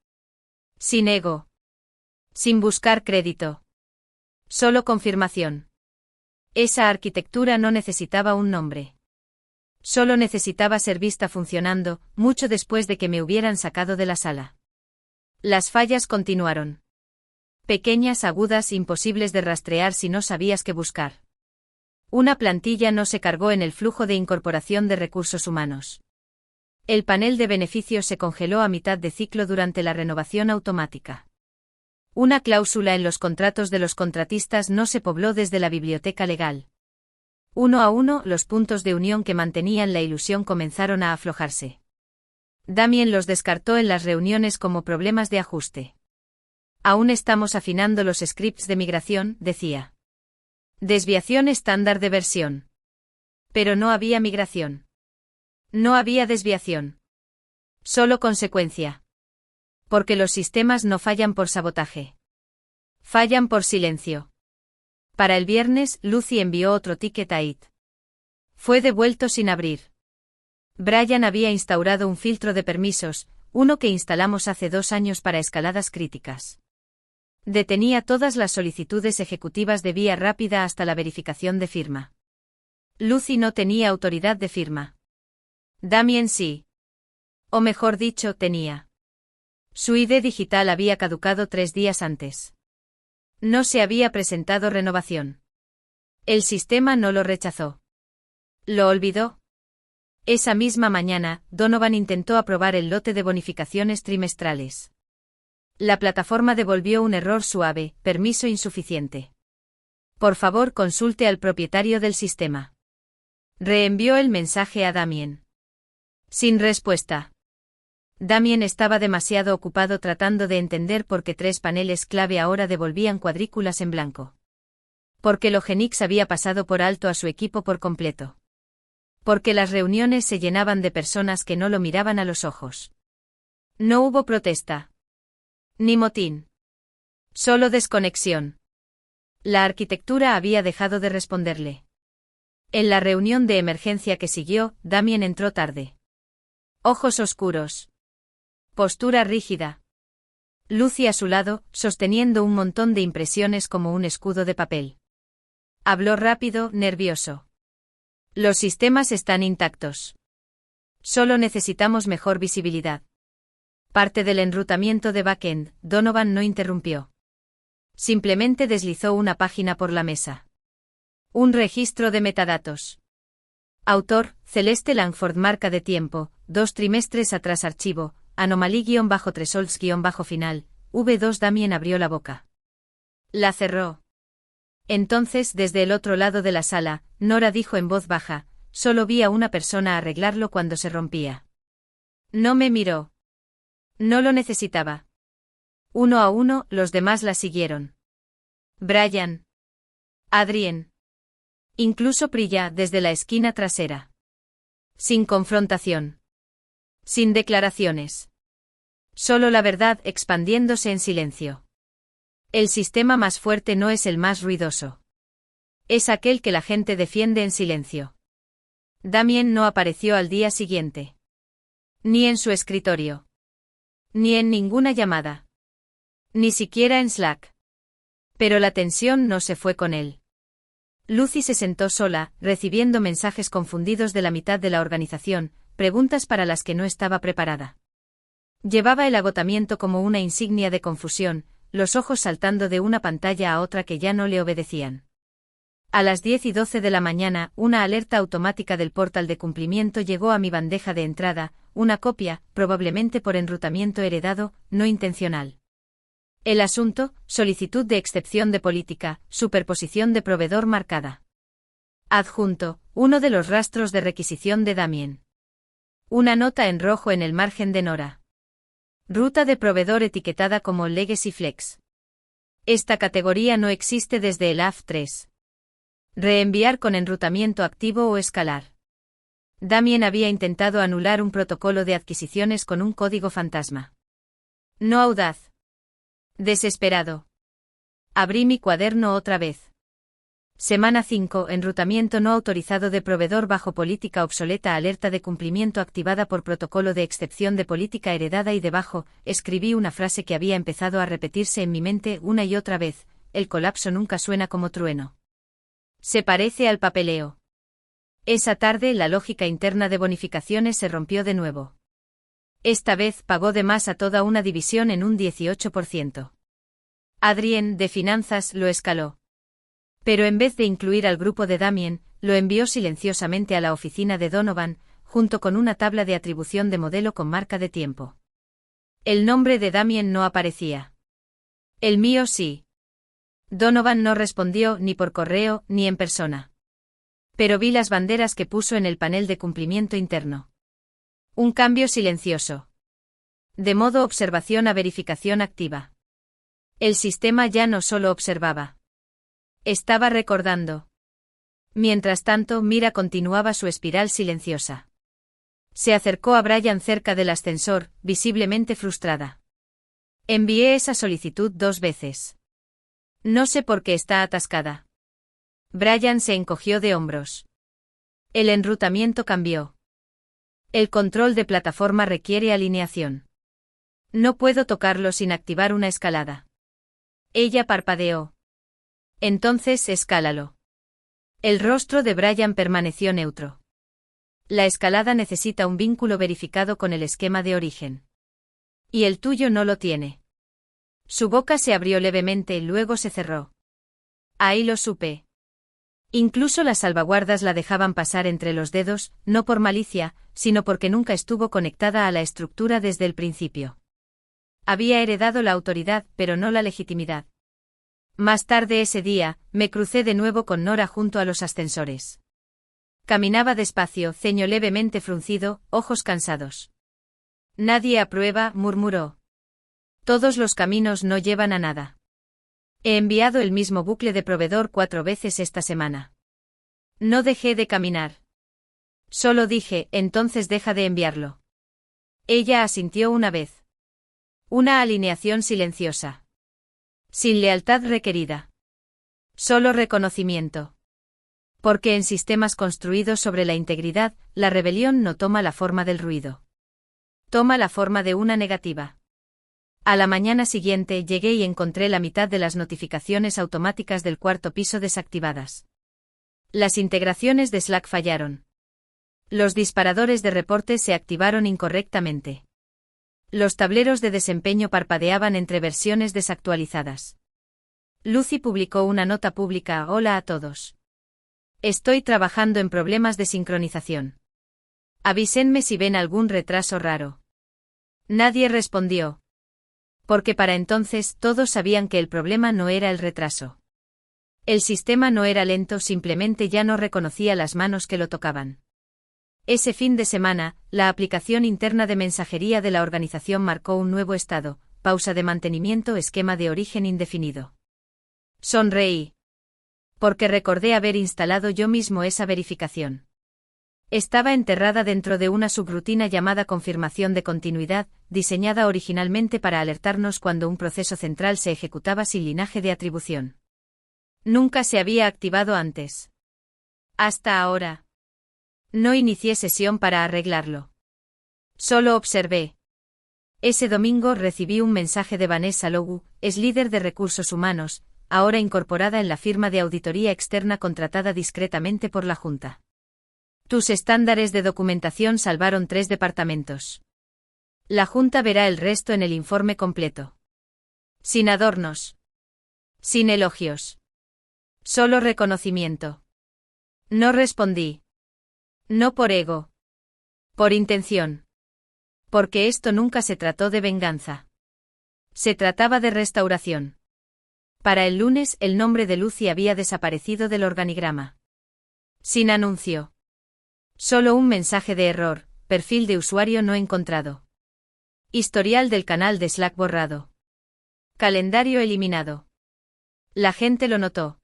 Speaker 1: Sin ego. Sin buscar crédito. Solo confirmación. Esa arquitectura no necesitaba un nombre. Solo necesitaba ser vista funcionando, mucho después de que me hubieran sacado de la sala. Las fallas continuaron. Pequeñas, agudas, imposibles de rastrear si no sabías qué buscar. Una plantilla no se cargó en el flujo de incorporación de recursos humanos. El panel de beneficios se congeló a mitad de ciclo durante la renovación automática. Una cláusula en los contratos de los contratistas no se pobló desde la biblioteca legal. Uno a uno, los puntos de unión que mantenían la ilusión comenzaron a aflojarse. Damien los descartó en las reuniones como problemas de ajuste. Aún estamos afinando los scripts de migración, decía. Desviación estándar de versión. Pero no había migración. No había desviación. Solo consecuencia. Porque los sistemas no fallan por sabotaje. Fallan por silencio. Para el viernes, Lucy envió otro ticket a IT. Fue devuelto sin abrir. Brian había instaurado un filtro de permisos, uno que instalamos hace 2 años para escaladas críticas. Detenía todas las solicitudes ejecutivas de vía rápida hasta la verificación de firma. Lucy no tenía autoridad de firma. Damien sí. O mejor dicho, tenía. Su ID digital había caducado 3 días antes. No se había presentado renovación. El sistema no lo rechazó. ¿Lo olvidó? Esa misma mañana, Donovan intentó aprobar el lote de bonificaciones trimestrales. La plataforma devolvió un error suave, permiso insuficiente. Por favor, consulte al propietario del sistema. Reenvió el mensaje a Damien. Sin respuesta. Damien estaba demasiado ocupado tratando de entender por qué 3 paneles clave ahora devolvían cuadrículas en blanco. Porque Logenix había pasado por alto a su equipo por completo. Porque las reuniones se llenaban de personas que no lo miraban a los ojos. No hubo protesta. Ni motín. Solo desconexión. La arquitectura había dejado de responderle. En la reunión de emergencia que siguió, Damien entró tarde. Ojos oscuros. Postura rígida. Lucy a su lado, sosteniendo un montón de impresiones como un escudo de papel. Habló rápido, nervioso. Los sistemas están intactos. Solo necesitamos mejor visibilidad. Parte del enrutamiento de backend, Donovan no interrumpió. Simplemente deslizó una página por la mesa. Un registro de metadatos. Autor, Celeste Langford. Marca de tiempo, 2 trimestres atrás. Archivo, anomaly-thresholds-final, V2. Damien abrió la boca. La cerró. Entonces, desde el otro lado de la sala, Nora dijo en voz baja, solo vi a una persona arreglarlo cuando se rompía. No me miró. No lo necesitaba. Uno a uno, los demás la siguieron. Brian. Adrien. Incluso Priya desde la esquina trasera. Sin confrontación. Sin declaraciones. Solo la verdad expandiéndose en silencio. El sistema más fuerte no es el más ruidoso. Es aquel que la gente defiende en silencio. Damien no apareció al día siguiente. Ni en su escritorio. Ni en ninguna llamada. Ni siquiera en Slack. Pero la tensión no se fue con él. Lucy se sentó sola, recibiendo mensajes confundidos de la mitad de la organización, preguntas para las que no estaba preparada. Llevaba el agotamiento como una insignia de confusión, los ojos saltando de una pantalla a otra que ya no le obedecían. A las 10:12 de la mañana, una alerta automática del portal de cumplimiento llegó a mi bandeja de entrada, una copia, probablemente por enrutamiento heredado, no intencional. El asunto, solicitud de excepción de política, superposición de proveedor marcada. Adjunto, uno de los rastros de requisición de Damien. Una nota en rojo en el margen de Nora. Ruta de proveedor etiquetada como Legacy Flex. Esta categoría no existe desde el AF3. Reenviar con enrutamiento activo o escalar. Damien había intentado anular un protocolo de adquisiciones con un código fantasma. No audaz. Desesperado. Abrí mi cuaderno otra vez. Semana 5. Enrutamiento no autorizado de proveedor bajo política obsoleta. Alerta de cumplimiento activada por protocolo de excepción de política heredada. Y debajo, escribí una frase que había empezado a repetirse en mi mente una y otra vez: el colapso nunca suena como trueno. Se parece al papeleo. Esa tarde la lógica interna de bonificaciones se rompió de nuevo. Esta vez pagó de más a toda una división en un 18%. Adrien, de finanzas, lo escaló. Pero en vez de incluir al grupo de Damien, lo envió silenciosamente a la oficina de Donovan, junto con una tabla de atribución de modelo con marca de tiempo. El nombre de Damien no aparecía. El mío sí. Donovan no respondió ni por correo ni en persona. Pero vi las banderas que puso en el panel de cumplimiento interno. Un cambio silencioso. De modo observación a verificación activa. El sistema ya no solo observaba. Estaba recordando. Mientras tanto, Mira continuaba su espiral silenciosa. Se acercó a Brian cerca del ascensor, visiblemente frustrada. Envié esa solicitud 2 veces. No sé por qué está atascada. Brian se encogió de hombros. El enrutamiento cambió. El control de plataforma requiere alineación. No puedo tocarlo sin activar una escalada. Ella parpadeó. Entonces escálalo. El rostro de Brian permaneció neutro. La escalada necesita un vínculo verificado con el esquema de origen. Y el tuyo no lo tiene. Su boca se abrió levemente y luego se cerró. Ahí lo supe. Incluso las salvaguardas la dejaban pasar entre los dedos, no por malicia, sino porque nunca estuvo conectada a la estructura desde el principio. Había heredado la autoridad, pero no la legitimidad. Más tarde ese día, me crucé de nuevo con Nora junto a los ascensores. Caminaba despacio, ceño levemente fruncido, ojos cansados. Nadie aprueba, murmuró. Todos los caminos no llevan a nada. He enviado el mismo bucle de proveedor 4 veces esta semana. No dejé de caminar. Solo dije, entonces deja de enviarlo. Ella asintió una vez. Una alineación silenciosa. Sin lealtad requerida. Solo reconocimiento. Porque en sistemas construidos sobre la integridad, la rebelión no toma la forma del ruido. Toma la forma de una negativa. A la mañana siguiente llegué y encontré la mitad de las notificaciones automáticas del 4º piso desactivadas. Las integraciones de Slack fallaron. Los disparadores de reportes se activaron incorrectamente. Los tableros de desempeño parpadeaban entre versiones desactualizadas. Lucy publicó una nota pública: Hola a todos. Estoy trabajando en problemas de sincronización. Avísenme si ven algún retraso raro. Nadie respondió. Porque para entonces todos sabían que el problema no era el retraso. El sistema no era lento, simplemente ya no reconocía las manos que lo tocaban. Ese fin de semana, la aplicación interna de mensajería de la organización marcó un nuevo estado: pausa de mantenimiento, esquema de origen indefinido. Sonreí. Porque recordé haber instalado yo mismo esa verificación. Estaba enterrada dentro de una subrutina llamada confirmación de continuidad, diseñada originalmente para alertarnos cuando un proceso central se ejecutaba sin linaje de atribución. Nunca se había activado antes. Hasta ahora. No inicié sesión para arreglarlo. Solo observé. Ese domingo recibí un mensaje de Vanessa Logu, es líder de recursos humanos, ahora incorporada en la firma de auditoría externa contratada discretamente por la Junta. Tus estándares de documentación salvaron 3 departamentos. La Junta verá el resto en el informe completo. Sin adornos. Sin elogios. Solo reconocimiento. No respondí. No por ego. Por intención. Porque esto nunca se trató de venganza. Se trataba de restauración. Para el lunes, el nombre de Lucy había desaparecido del organigrama. Sin anuncio. Solo un mensaje de error: perfil de usuario no encontrado. Historial del canal de Slack borrado. Calendario eliminado. La gente lo notó.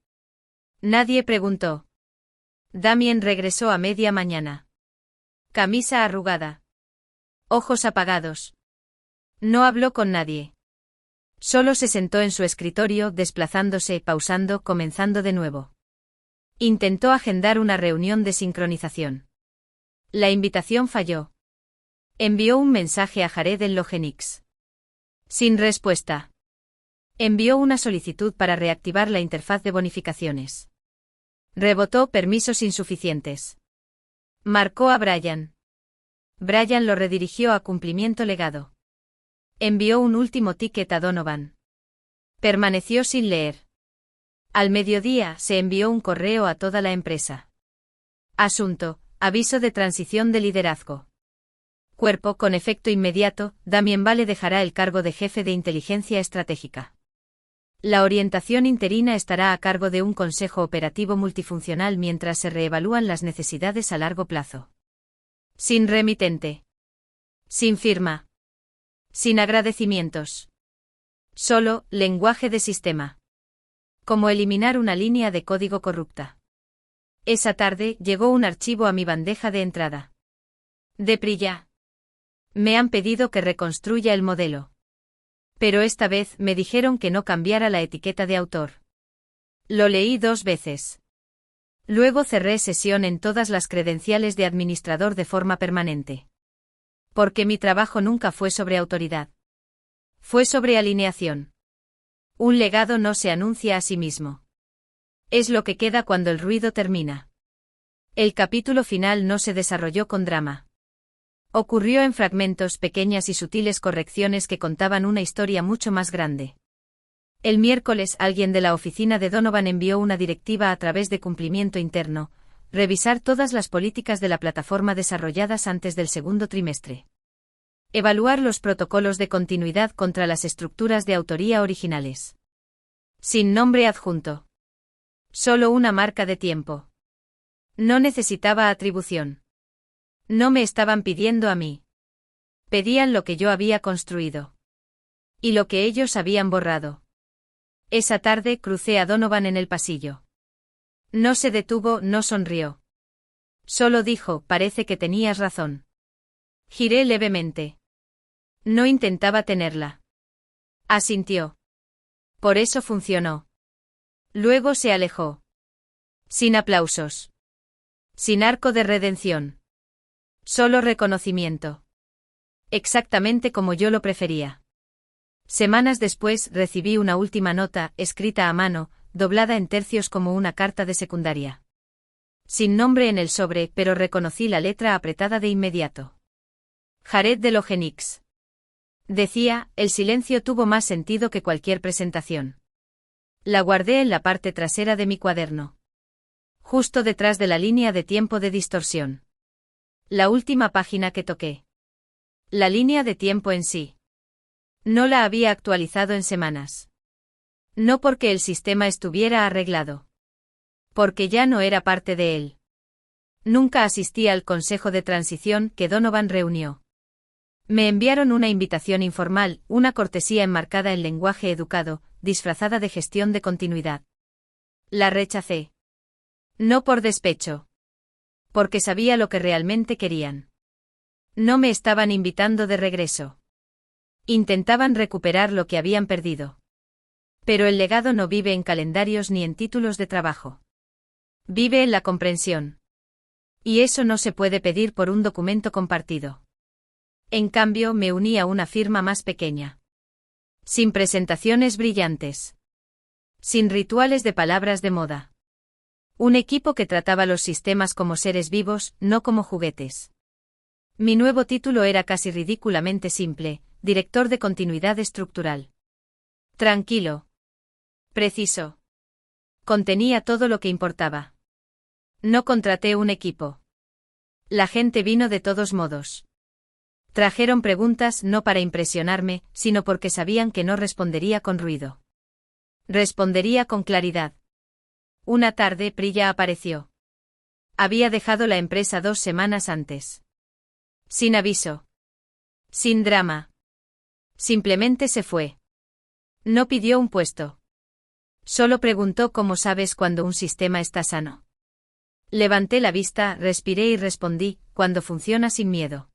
Speaker 1: Nadie preguntó. Damien regresó a media mañana. Camisa arrugada. Ojos apagados. No habló con nadie. Solo se sentó en su escritorio, desplazándose, pausando, comenzando de nuevo. Intentó agendar una reunión de sincronización. La invitación falló. Envió un mensaje a Jared en Logenix. Sin respuesta. Envió una solicitud para reactivar la interfaz de bonificaciones. Rebotó permisos insuficientes. Marcó a Brian. Brian lo redirigió a cumplimiento legado. Envió un último ticket a Donovan. Permaneció sin leer. Al mediodía se envió un correo a toda la empresa. Asunto: aviso de transición de liderazgo. Cuerpo: con efecto inmediato, Damien Vale dejará el cargo de jefe de inteligencia estratégica. La orientación interina estará a cargo de un consejo operativo multifuncional mientras se reevalúan las necesidades a largo plazo. Sin remitente. Sin firma. Sin agradecimientos. Solo lenguaje de sistema. Como eliminar una línea de código corrupta. Esa tarde llegó un archivo a mi bandeja de entrada. Deprilla. Me han pedido que reconstruya el modelo. Pero esta vez me dijeron que no cambiara la etiqueta de autor. Lo leí 2 veces. Luego cerré sesión en todas las credenciales de administrador de forma permanente. Porque mi trabajo nunca fue sobre autoridad. Fue sobre alineación. Un legado no se anuncia a sí mismo. Es lo que queda cuando el ruido termina. El capítulo final no se desarrolló con drama. Ocurrió en fragmentos, pequeñas y sutiles correcciones que contaban una historia mucho más grande. El miércoles alguien de la oficina de Donovan envió una directiva a través de cumplimiento interno: revisar todas las políticas de la plataforma desarrolladas antes del segundo trimestre. Evaluar los protocolos de continuidad contra las estructuras de autoría originales. Sin nombre adjunto. Solo una marca de tiempo. No necesitaba atribución. No me estaban pidiendo a mí. Pedían lo que yo había construido. Y lo que ellos habían borrado. Esa tarde crucé a Donovan en el pasillo. No se detuvo, no sonrió. Solo dijo: parece que tenías razón. Giré levemente. No intentaba tenerla. Asintió. Por eso funcionó. Luego se alejó. Sin aplausos. Sin arco de redención. Solo reconocimiento. Exactamente como yo lo prefería. Semanas después recibí una última nota, escrita a mano, doblada en tercios como una carta de secundaria. Sin nombre en el sobre, pero reconocí la letra apretada de inmediato. Jared de Logenix. Decía: el silencio tuvo más sentido que cualquier presentación. La guardé en la parte trasera de mi cuaderno. Justo detrás de la línea de tiempo de distorsión. La última página que toqué. La línea de tiempo en sí. No la había actualizado en semanas. No porque el sistema estuviera arreglado. Porque ya no era parte de él. Nunca asistí al consejo de transición que Donovan reunió. Me enviaron una invitación informal, una cortesía enmarcada en lenguaje educado, disfrazada de gestión de continuidad. La rechacé. No por despecho. Porque sabía lo que realmente querían. No me estaban invitando de regreso. Intentaban recuperar lo que habían perdido. Pero el legado no vive en calendarios ni en títulos de trabajo. Vive en la comprensión. Y eso no se puede pedir por un documento compartido. En cambio, me uní a una firma más pequeña. Sin presentaciones brillantes. Sin rituales de palabras de moda. Un equipo que trataba los sistemas como seres vivos, no como juguetes. Mi nuevo título era casi ridículamente simple: director de continuidad estructural. Tranquilo. Preciso. Contenía todo lo que importaba. No contraté un equipo. La gente vino de todos modos. Trajeron preguntas no para impresionarme, sino porque sabían que no respondería con ruido. Respondería con claridad. Una tarde Priya apareció. Había dejado la empresa 2 semanas antes. Sin aviso. Sin drama. Simplemente se fue. No pidió un puesto. Solo preguntó: ¿cómo sabes cuando un sistema está sano? Levanté la vista, respiré y respondí: cuando funciona sin miedo.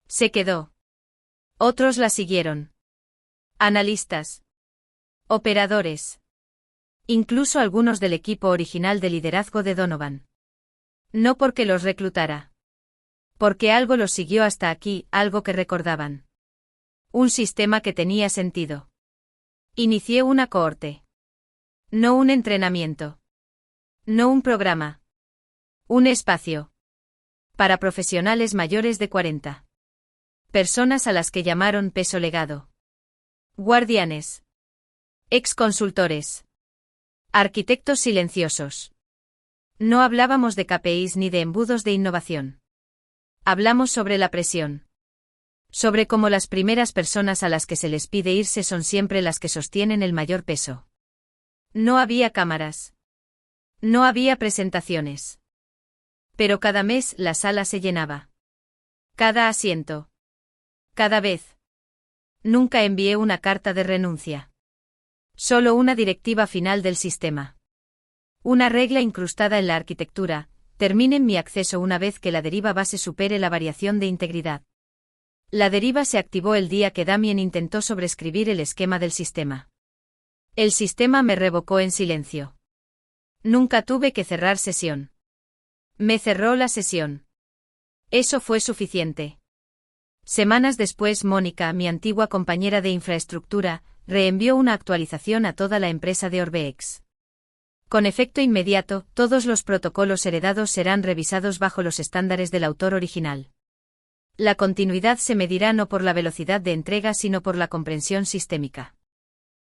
Speaker 1: Se quedó. Otros la siguieron. Analistas. Operadores. Incluso algunos del equipo original de liderazgo de Donovan. No porque los reclutara. Porque algo los siguió hasta aquí, algo que recordaban. Un sistema que tenía sentido. Inicié una cohorte. No un entrenamiento. No un programa. Un espacio. Para profesionales mayores de 40. Personas a las que llamaron peso legado. Guardianes. Ex-consultores. Arquitectos silenciosos. No hablábamos de KPIs ni de embudos de innovación. Hablamos sobre la presión. Sobre cómo las primeras personas a las que se les pide irse son siempre las que sostienen el mayor peso. No había cámaras. No había presentaciones. Pero cada mes la sala se llenaba. Cada asiento. Cada vez. Nunca envié una carta de renuncia. Solo una directiva final del sistema. Una regla incrustada en la arquitectura: terminen mi acceso una vez que la deriva base supere la variación de integridad. La deriva se activó el día que Damien intentó sobreescribir el esquema del sistema. El sistema me revocó en silencio. Nunca tuve que cerrar sesión. Me cerró la sesión. Eso fue suficiente. Semanas después, Mónica, mi antigua compañera de infraestructura, reenvió una actualización a toda la empresa de Orbex. Con efecto inmediato, todos los protocolos heredados serán revisados bajo los estándares del autor original. La continuidad se medirá no por la velocidad de entrega sino por la comprensión sistémica.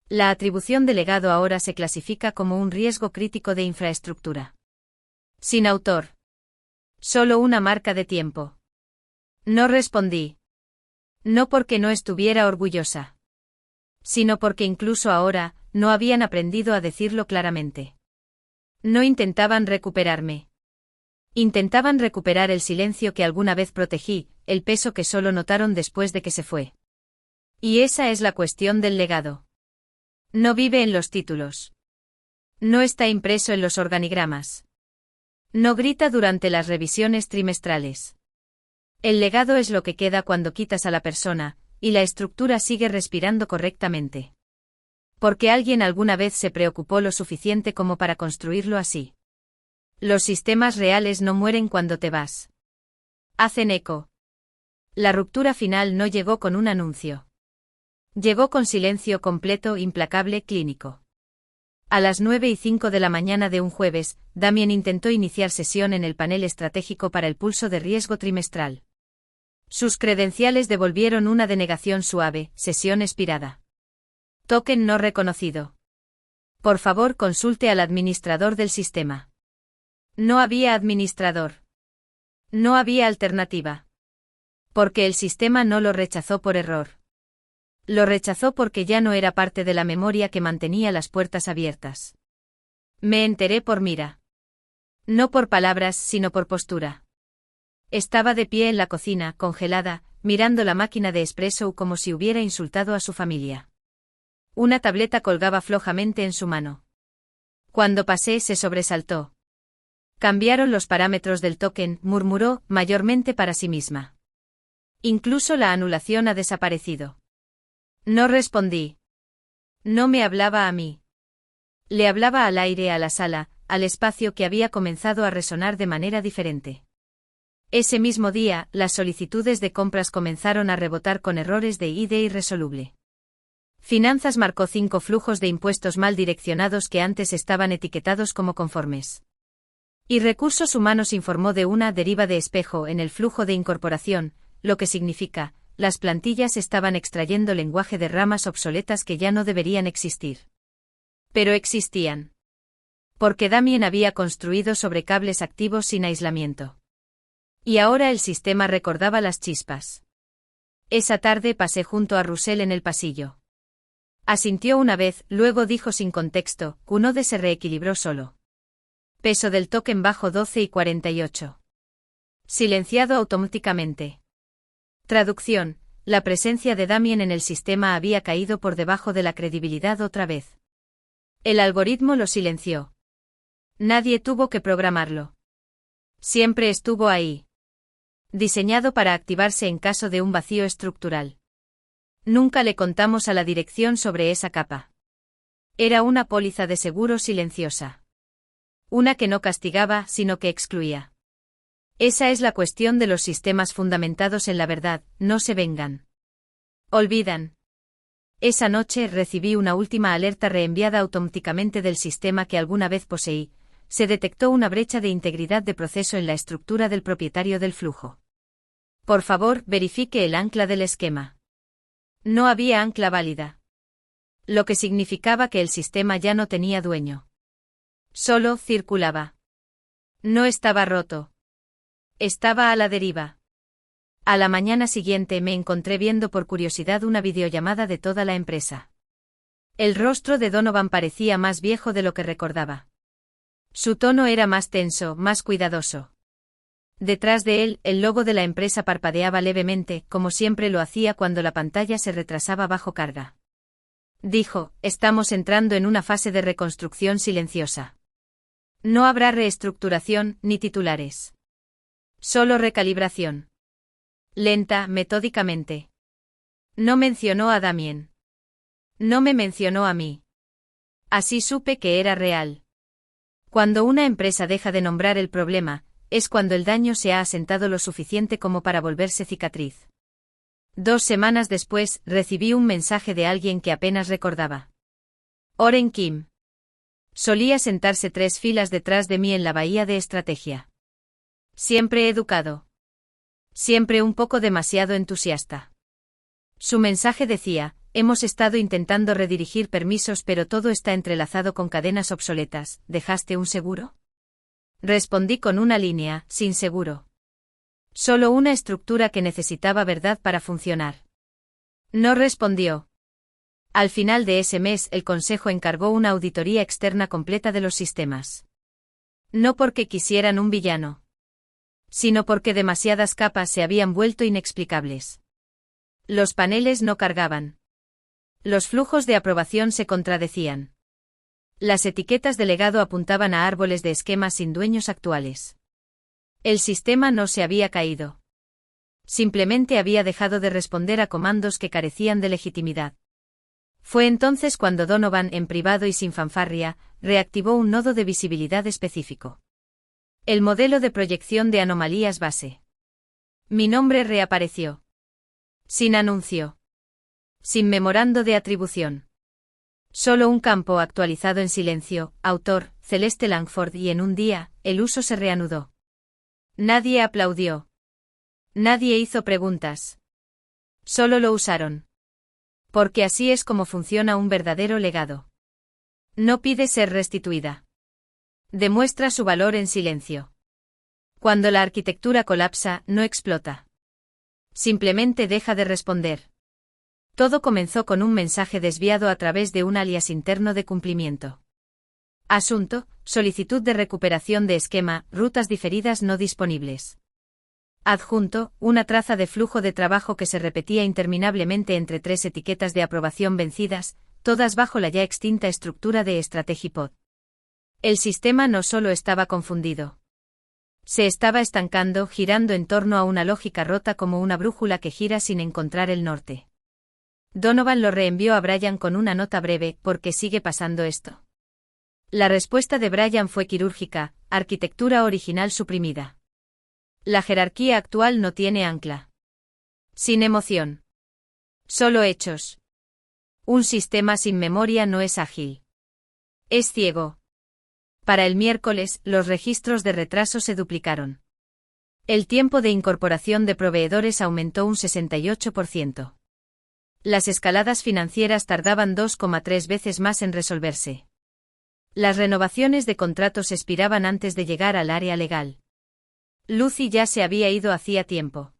Speaker 1: La atribución de legado ahora se clasifica como un riesgo crítico de infraestructura. Sin autor. Solo una marca de tiempo. No respondí. No porque no estuviera orgullosa. Sino porque incluso ahora, no habían aprendido a decirlo claramente. No intentaban recuperarme. Intentaban recuperar el silencio que alguna vez protegí, el peso que solo notaron después de que se fue. Y esa es la cuestión del legado. No vive en los títulos. No está impreso en los organigramas. No grita durante las revisiones trimestrales. El legado es lo que queda cuando quitas a la persona, y la estructura sigue respirando correctamente. Porque alguien alguna vez se preocupó lo suficiente como para construirlo así. Los sistemas reales no mueren cuando te vas. Hacen eco. La ruptura final no llegó con un anuncio. Llegó con silencio completo, implacable, clínico. A las 9:05 de la mañana de un jueves, Damien intentó iniciar sesión en el panel estratégico para el pulso de riesgo trimestral. Sus credenciales devolvieron una denegación suave: sesión expirada. Token no reconocido. Por favor, consulte al administrador del sistema. No había administrador. No había alternativa. Porque el sistema no lo rechazó por error. Lo rechazó porque ya no era parte de la memoria que mantenía las puertas abiertas. Me enteré por mira. No por palabras, sino por postura. Estaba de pie en la cocina, congelada, mirando la máquina de espresso como si hubiera insultado a su familia. Una tableta colgaba flojamente en su mano. Cuando pasé, se sobresaltó. Cambiaron los parámetros del token, murmuró, mayormente para sí misma. Incluso la anulación ha desaparecido. No respondí. No me hablaba a mí. Le hablaba al aire, a la sala, al espacio que había comenzado a resonar de manera diferente. Ese mismo día, las solicitudes de compras comenzaron a rebotar con errores de ID irresoluble. Finanzas marcó 5 flujos de impuestos mal direccionados que antes estaban etiquetados como conformes. Y Recursos Humanos informó de una deriva de espejo en el flujo de incorporación, lo que significa, las plantillas estaban extrayendo lenguaje de ramas obsoletas que ya no deberían existir. Pero existían. Porque Damien había construido sobre cables activos sin aislamiento. Y ahora el sistema recordaba las chispas. Esa tarde pasé junto a Russell en el pasillo. Asintió una vez, luego dijo sin contexto: Cunode se reequilibró solo. Peso del token bajo 12,48. Silenciado automáticamente. Traducción: la presencia de Damien en el sistema había caído por debajo de la credibilidad otra vez. El algoritmo lo silenció. Nadie tuvo que programarlo. Siempre estuvo ahí. Diseñado para activarse en caso de un vacío estructural. Nunca le contamos a la dirección sobre esa capa. Era una póliza de seguro silenciosa. Una que no castigaba, sino que excluía. Esa es la cuestión de los sistemas fundamentados en la verdad: no se vengan. Olvidan. Esa noche recibí una última alerta reenviada automáticamente del sistema que alguna vez poseí: se detectó una brecha de integridad de proceso en la estructura del propietario del flujo. Por favor, verifique el ancla del esquema. No había ancla válida. Lo que significaba que el sistema ya no tenía dueño. Solo circulaba. No estaba roto. Estaba a la deriva. A la mañana siguiente me encontré viendo por curiosidad una videollamada de toda la empresa. El rostro de Donovan parecía más viejo de lo que recordaba. Su tono era más tenso, más cuidadoso. Detrás de él, el logo de la empresa parpadeaba levemente, como siempre lo hacía cuando la pantalla se retrasaba bajo carga. Dijo, estamos entrando en una fase de reconstrucción silenciosa. No habrá reestructuración, ni titulares. Solo recalibración. Lenta, metódicamente. No mencionó a Damien. No me mencionó a mí. Así supe que era real. Cuando una empresa deja de nombrar el problema, es cuando el daño se ha asentado lo suficiente como para volverse cicatriz. 2 semanas después, recibí un mensaje de alguien que apenas recordaba. Oren Kim. Solía sentarse 3 filas detrás de mí en la bahía de estrategia. Siempre educado. Siempre un poco demasiado entusiasta. Su mensaje decía, hemos estado intentando redirigir permisos pero todo está entrelazado con cadenas obsoletas, ¿dejaste un seguro? Respondí con una línea, sin seguro. Solo una estructura que necesitaba verdad para funcionar. No respondió. Al final de ese mes el consejo encargó una auditoría externa completa de los sistemas. No porque quisieran un villano, sino porque demasiadas capas se habían vuelto inexplicables. Los paneles no cargaban. Los flujos de aprobación se contradecían. Las etiquetas de legado apuntaban a árboles de esquemas sin dueños actuales. El sistema no se había caído. Simplemente había dejado de responder a comandos que carecían de legitimidad. Fue entonces cuando Donovan, en privado y sin fanfarria, reactivó un nodo de visibilidad específico. El modelo de proyección de anomalías base. Mi nombre reapareció. Sin anuncio. Sin memorando de atribución. Solo un campo actualizado en silencio, autor, Celeste Langford, y en un día, el uso se reanudó. Nadie aplaudió. Nadie hizo preguntas. Solo lo usaron. Porque así es como funciona un verdadero legado. No pide ser restituida. Demuestra su valor en silencio. Cuando la arquitectura colapsa, no explota. Simplemente deja de responder. Todo comenzó con un mensaje desviado a través de un alias interno de cumplimiento. Asunto, solicitud de recuperación de esquema, rutas diferidas no disponibles. Adjunto, una traza de flujo de trabajo que se repetía interminablemente entre 3 etiquetas de aprobación vencidas, todas bajo la ya extinta estructura de StrategyPod. El sistema no solo estaba confundido. Se estaba estancando, girando en torno a una lógica rota como una brújula que gira sin encontrar el norte. Donovan lo reenvió a Brian con una nota breve, ¿por qué sigue pasando esto? La respuesta de Brian fue quirúrgica, arquitectura original suprimida. La jerarquía actual no tiene ancla. Sin emoción. Solo hechos. Un sistema sin memoria no es ágil. Es ciego. Para el miércoles, los registros de retraso se duplicaron. El tiempo de incorporación de proveedores aumentó un 68%. Las escaladas financieras tardaban 2,3 veces más en resolverse. Las renovaciones de contratos expiraban antes de llegar al área legal. Lucy ya se había ido hacía tiempo.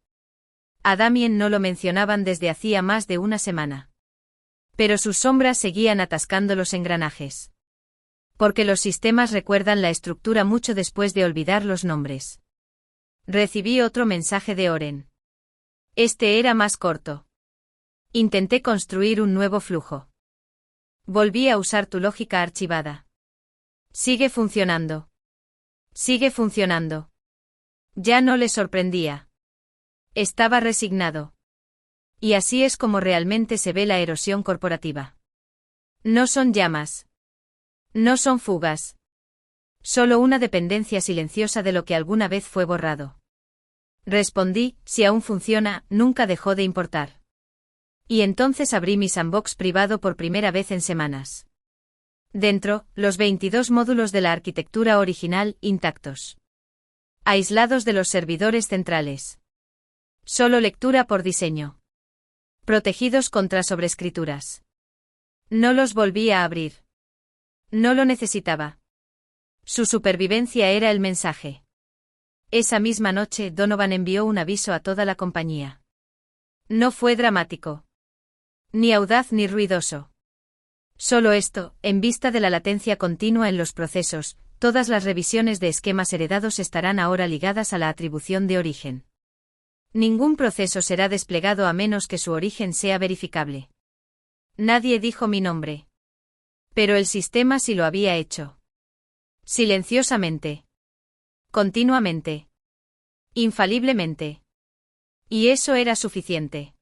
Speaker 1: A Damien no lo mencionaban desde hacía más de una semana. Pero sus sombras seguían atascando los engranajes. Porque los sistemas recuerdan la estructura mucho después de olvidar los nombres. Recibí otro mensaje de Oren. Este era más corto. Intenté construir un nuevo flujo. Volví a usar tu lógica archivada. Sigue funcionando. Sigue funcionando. Ya no le sorprendía. Estaba resignado. Y así es como realmente se ve la erosión corporativa. No son llamas. No son fugas. Solo una dependencia silenciosa de lo que alguna vez fue borrado. Respondí, si aún funciona, nunca dejó de importar. Y entonces abrí mi sandbox privado por primera vez en semanas. Dentro, los 22 módulos de la arquitectura original, intactos. Aislados de los servidores centrales. Solo lectura por diseño. Protegidos contra sobrescrituras. No los volví a abrir. No lo necesitaba. Su supervivencia era el mensaje. Esa misma noche Donovan envió un aviso a toda la compañía. No fue dramático. Ni audaz ni ruidoso. Solo esto, en vista de la latencia continua en los procesos, todas las revisiones de esquemas heredados estarán ahora ligadas a la atribución de origen. Ningún proceso será desplegado a menos que su origen sea verificable. Nadie dijo mi nombre. Pero el sistema sí lo había hecho. Silenciosamente. Continuamente. Infaliblemente. Y eso era suficiente.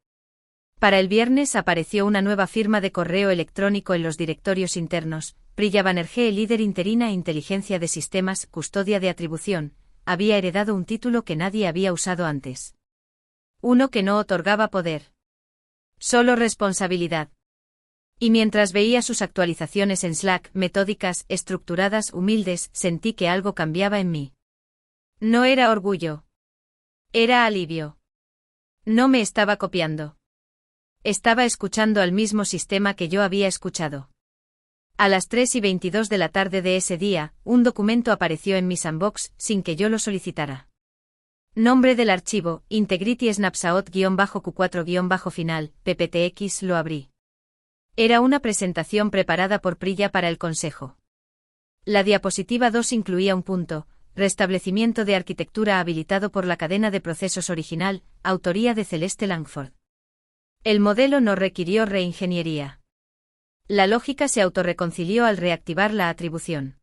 Speaker 1: Para el viernes apareció una nueva firma de correo electrónico en los directorios internos. Priya Banerjee, líder interina Inteligencia de Sistemas, custodia de atribución, había heredado un título que nadie había usado antes. Uno que no otorgaba poder. Solo responsabilidad. Y mientras veía sus actualizaciones en Slack, metódicas, estructuradas, humildes, sentí que algo cambiaba en mí. No era orgullo. Era alivio. No me estaba copiando. Estaba escuchando al mismo sistema que yo había escuchado. A las 3:22 de la tarde de ese día, un documento apareció en mi sandbox, sin que yo lo solicitara. Nombre del archivo, Integrity Snapshot-Q4-final, PPTX. Lo abrí. Era una presentación preparada por Priya para el consejo. La diapositiva 2 incluía un punto, restablecimiento de arquitectura habilitado por la cadena de procesos original, autoría de Celeste Langford. El modelo no requirió reingeniería. La lógica se autorreconcilió al reactivar la atribución.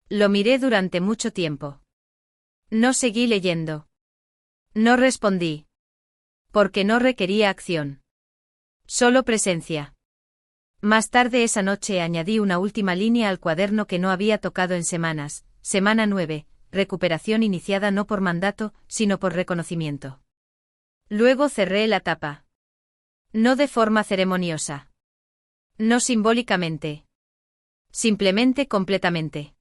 Speaker 1: Lo miré durante mucho tiempo. No seguí leyendo. No respondí. Porque no requería acción. Solo presencia. Más tarde esa noche añadí una última línea al cuaderno que no había tocado en semanas. Semana 9, recuperación iniciada no por mandato, sino por reconocimiento. Luego cerré la tapa. No de forma ceremoniosa. No simbólicamente. Simplemente completamente.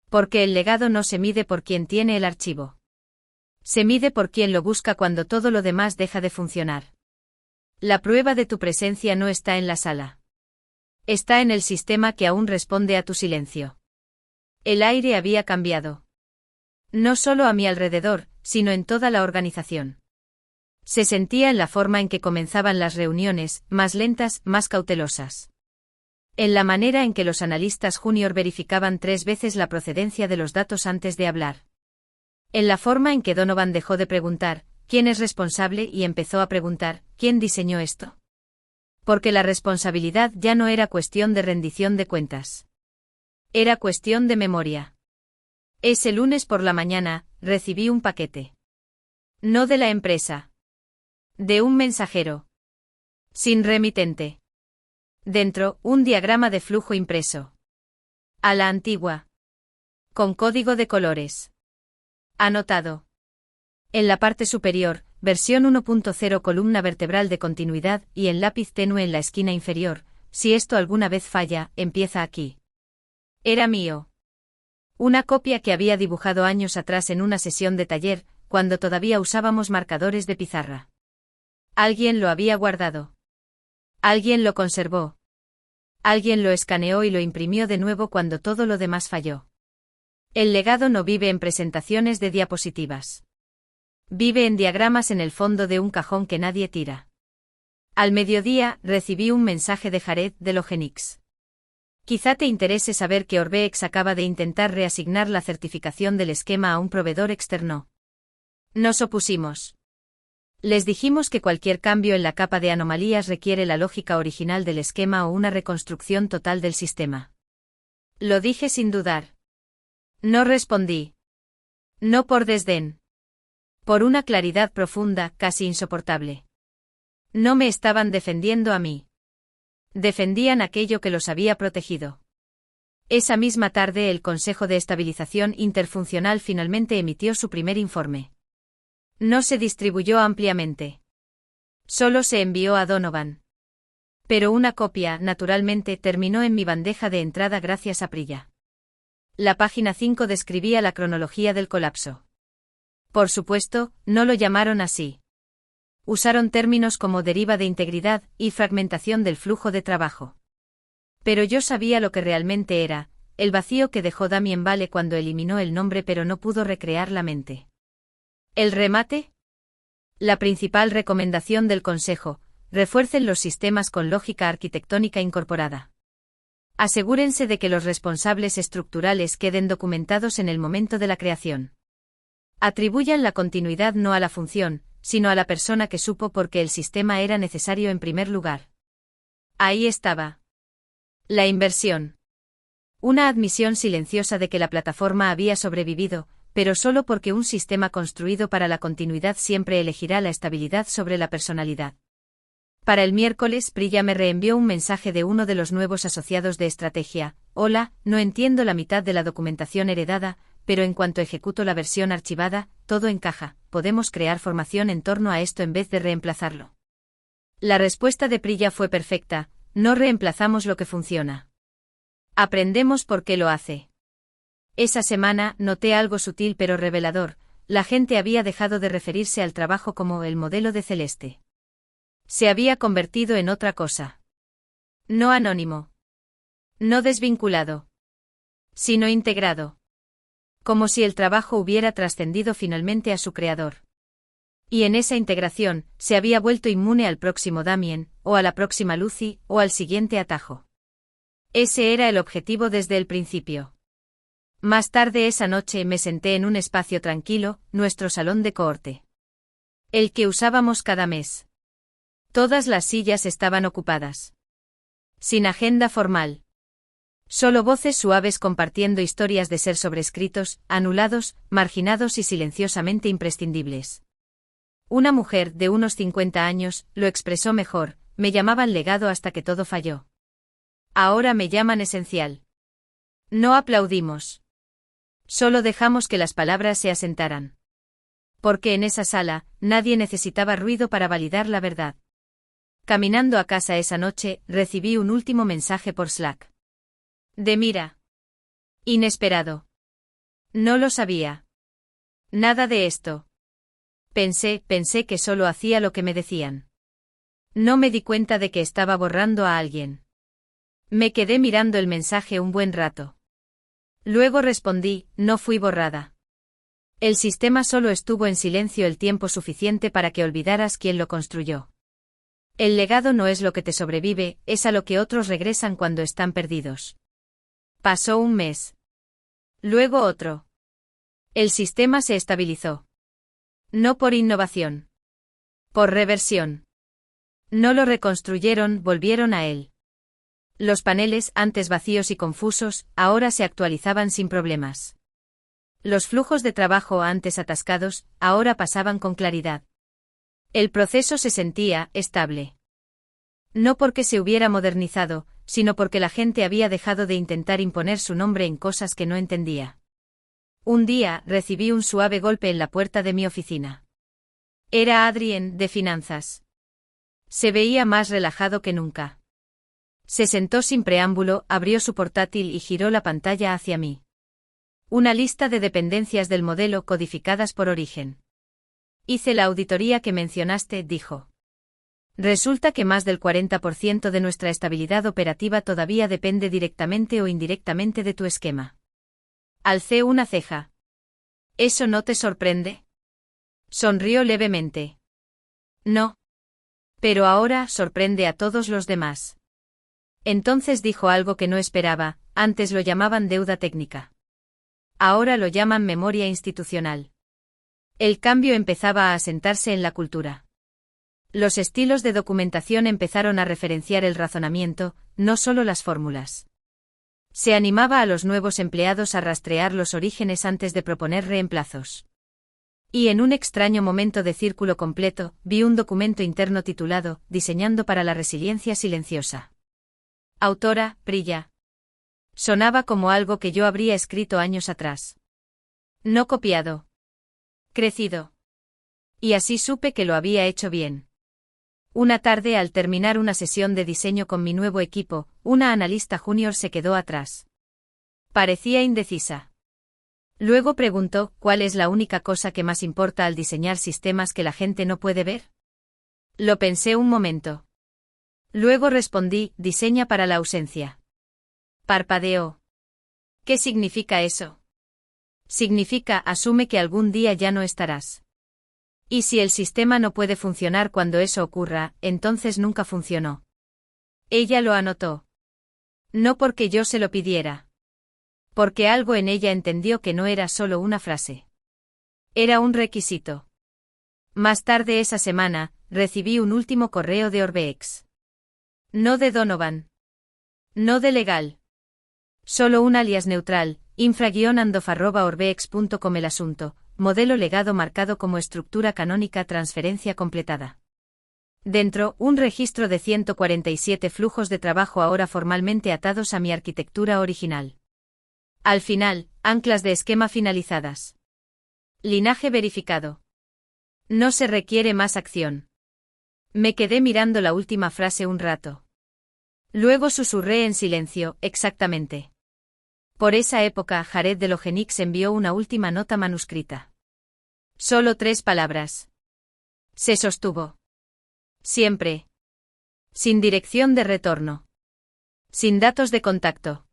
Speaker 1: Porque el legado no se mide por quien tiene el archivo. Se mide por quien lo busca cuando todo lo demás deja de funcionar. La prueba de tu presencia no está en la sala. Está en el sistema que aún responde a tu silencio. El aire había cambiado. No solo a mi alrededor, sino en toda la organización. Se sentía en la forma en que comenzaban las reuniones, más lentas, más cautelosas. En la manera en que los analistas junior verificaban 3 veces la procedencia de los datos antes de hablar. En la forma en que Donovan dejó de preguntar, ¿quién es responsable? Y empezó a preguntar, ¿quién diseñó esto? Porque la responsabilidad ya no era cuestión de rendición de cuentas. Era cuestión de memoria. Ese lunes por la mañana, recibí un paquete. No de la empresa. De un mensajero. Sin remitente. Dentro, un diagrama de flujo impreso. A la antigua. Con código de colores. Anotado. En la parte superior, versión 1.0 columna vertebral de continuidad y en lápiz tenue en la esquina inferior, si esto alguna vez falla, empieza aquí. Era mío. Una copia que había dibujado años atrás en una sesión de taller, cuando todavía usábamos marcadores de pizarra. Alguien lo había guardado. Alguien lo conservó. Alguien lo escaneó y lo imprimió de nuevo cuando todo lo demás falló. El legado no vive en presentaciones de diapositivas. Vive en diagramas en el fondo de un cajón que nadie tira. Al mediodía, recibí un mensaje de Jared de Logenix. Quizá te interese saber que Orbex acaba de intentar reasignar la certificación del esquema a un proveedor externo. Nos opusimos. Les dijimos que cualquier cambio en la capa de anomalías requiere la lógica original del esquema o una reconstrucción total del sistema. Lo dije sin dudar. No respondí. No por desdén. Por una claridad profunda, casi insoportable. No me estaban defendiendo a mí. Defendían aquello que los había protegido. Esa misma tarde el Consejo de Estabilización Interfuncional finalmente emitió su primer informe. No se distribuyó ampliamente. Solo se envió a Donovan. Pero una copia, naturalmente, terminó en mi bandeja de entrada gracias a Priya. La página 5 describía la cronología del colapso. Por supuesto, no lo llamaron así. Usaron términos como deriva de integridad y fragmentación del flujo de trabajo. Pero yo sabía lo que realmente era, el vacío que dejó Damien Vale cuando eliminó el nombre pero no pudo recrear la mente. ¿El remate? La principal recomendación del Consejo: refuercen los sistemas con lógica arquitectónica incorporada. Asegúrense de que los responsables estructurales queden documentados en el momento de la creación. Atribuyan la continuidad no a la función, sino a la persona que supo porque el sistema era necesario en primer lugar. Ahí estaba. La inversión. Una admisión silenciosa de que la plataforma había sobrevivido, pero solo porque un sistema construido para la continuidad siempre elegirá la estabilidad sobre la personalidad. Para el miércoles, Priya me reenvió un mensaje de uno de los nuevos asociados de estrategia. Hola, no entiendo la mitad de la documentación heredada, pero en cuanto ejecuto la versión archivada, todo encaja. Podemos crear formación en torno a esto en vez de reemplazarlo. La respuesta de Priya fue perfecta: no reemplazamos lo que funciona. Aprendemos por qué lo hace. Esa semana noté algo sutil pero revelador: la gente había dejado de referirse al trabajo como el modelo de Celeste. Se había convertido en otra cosa. No anónimo. No desvinculado. Sino integrado. Como si el trabajo hubiera trascendido finalmente a su creador. Y en esa integración, se había vuelto inmune al próximo Damien, o a la próxima Lucy, o al siguiente atajo. Ese era el objetivo desde el principio. Más tarde esa noche me senté en un espacio tranquilo, nuestro salón de cohorte. El que usábamos cada mes. Todas las sillas estaban ocupadas. Sin agenda formal. Solo voces suaves compartiendo historias de ser sobrescritos, anulados, marginados y silenciosamente imprescindibles. Una mujer de unos 50 años lo expresó mejor: me llamaban legado hasta que todo falló. Ahora me llaman esencial. No aplaudimos. Solo dejamos que las palabras se asentaran. Porque en esa sala, nadie necesitaba ruido para validar la verdad. Caminando a casa esa noche, recibí un último mensaje por Slack. De Mira. Inesperado. No lo sabía. Nada de esto. Pensé que solo hacía lo que me decían. No me di cuenta de que estaba borrando a alguien. Me quedé mirando el mensaje un buen rato. Luego respondí: no fui borrada. El sistema solo estuvo en silencio el tiempo suficiente para que olvidaras quién lo construyó. El legado no es lo que te sobrevive, es a lo que otros regresan cuando están perdidos. Pasó un mes. Luego otro. El sistema se estabilizó. No por innovación. Por reversión. No lo reconstruyeron, volvieron a él. Los paneles, antes vacíos y confusos, ahora se actualizaban sin problemas. Los flujos de trabajo, antes atascados, ahora pasaban con claridad. El proceso se sentía estable. No porque se hubiera modernizado, sino porque la gente había dejado de intentar imponer su nombre en cosas que no entendía. Un día, recibí un suave golpe en la puerta de mi oficina. Era Adrien, de finanzas. Se veía más relajado que nunca. Se sentó sin preámbulo, abrió su portátil y giró la pantalla hacia mí. Una lista de dependencias del modelo codificadas por origen. Hice la auditoría que mencionaste, dijo. Resulta que más del 40% de nuestra estabilidad operativa todavía depende directamente o indirectamente de tu esquema. Alcé una ceja. ¿Eso no te sorprende? Sonrió levemente. No. Pero ahora sorprende a todos los demás. Entonces dijo algo que no esperaba: antes lo llamaban deuda técnica. Ahora lo llaman memoria institucional. El cambio empezaba a asentarse en la cultura. Los estilos de documentación empezaron a referenciar el razonamiento, no solo las fórmulas. Se animaba a los nuevos empleados a rastrear los orígenes antes de proponer reemplazos. Y en un extraño momento de círculo completo, vi un documento interno titulado Diseñando para la resiliencia silenciosa. Autora, Priya. Sonaba como algo que yo habría escrito años atrás. No copiado. Crecido. Y así supe que lo había hecho bien. Una tarde, al terminar una sesión de diseño con mi nuevo equipo, una analista junior se quedó atrás. Parecía indecisa. Luego preguntó, ¿cuál es la única cosa que más importa al diseñar sistemas que la gente no puede ver? Lo pensé un momento. Luego respondí, diseña para la ausencia. Parpadeó. ¿Qué significa eso? Significa, asume que algún día ya no estarás. Y si el sistema no puede funcionar cuando eso ocurra, entonces nunca funcionó. Ella lo anotó. No porque yo se lo pidiera. Porque algo en ella entendió que no era solo una frase. Era un requisito. Más tarde esa semana, recibí un último correo de Orbex. No de Donovan. No de legal. Solo un alias neutral, infra-andof@orbex.com. El asunto, modelo legado marcado como estructura canónica, transferencia completada. Dentro, un registro de 147 flujos de trabajo ahora formalmente atados a mi arquitectura original. Al final, anclas de esquema finalizadas. Linaje verificado. No se requiere más acción. Me quedé mirando la última frase un rato. Luego susurré en silencio, exactamente. Por esa época, Jared de Logenix envió una última nota manuscrita. Solo 3 palabras. Se sostuvo. Siempre. Sin dirección de retorno. Sin datos de contacto.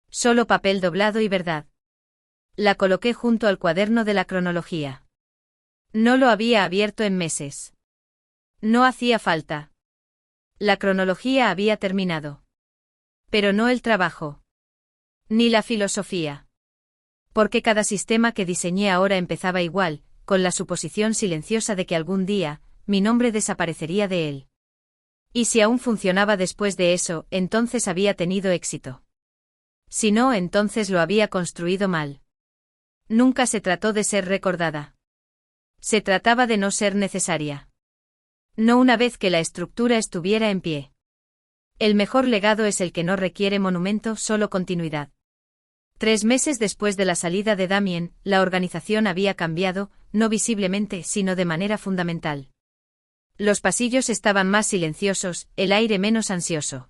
Speaker 1: Solo papel doblado y verdad. La coloqué junto al cuaderno de la cronología. No lo había abierto en meses. No hacía falta. La cronología había terminado. Pero no el trabajo. Ni la filosofía. Porque cada sistema que diseñé ahora empezaba igual, con la suposición silenciosa de que algún día, mi nombre desaparecería de él. Y si aún funcionaba después de eso, entonces había tenido éxito. Si no, entonces lo había construido mal. Nunca se trató de ser recordada. Se trataba de no ser necesaria. No una vez que la estructura estuviera en pie. El mejor legado es el que no requiere monumento, solo continuidad. 3 meses después de la salida de Damien, la organización había cambiado, no visiblemente, sino de manera fundamental. Los pasillos estaban más silenciosos, el aire menos ansioso.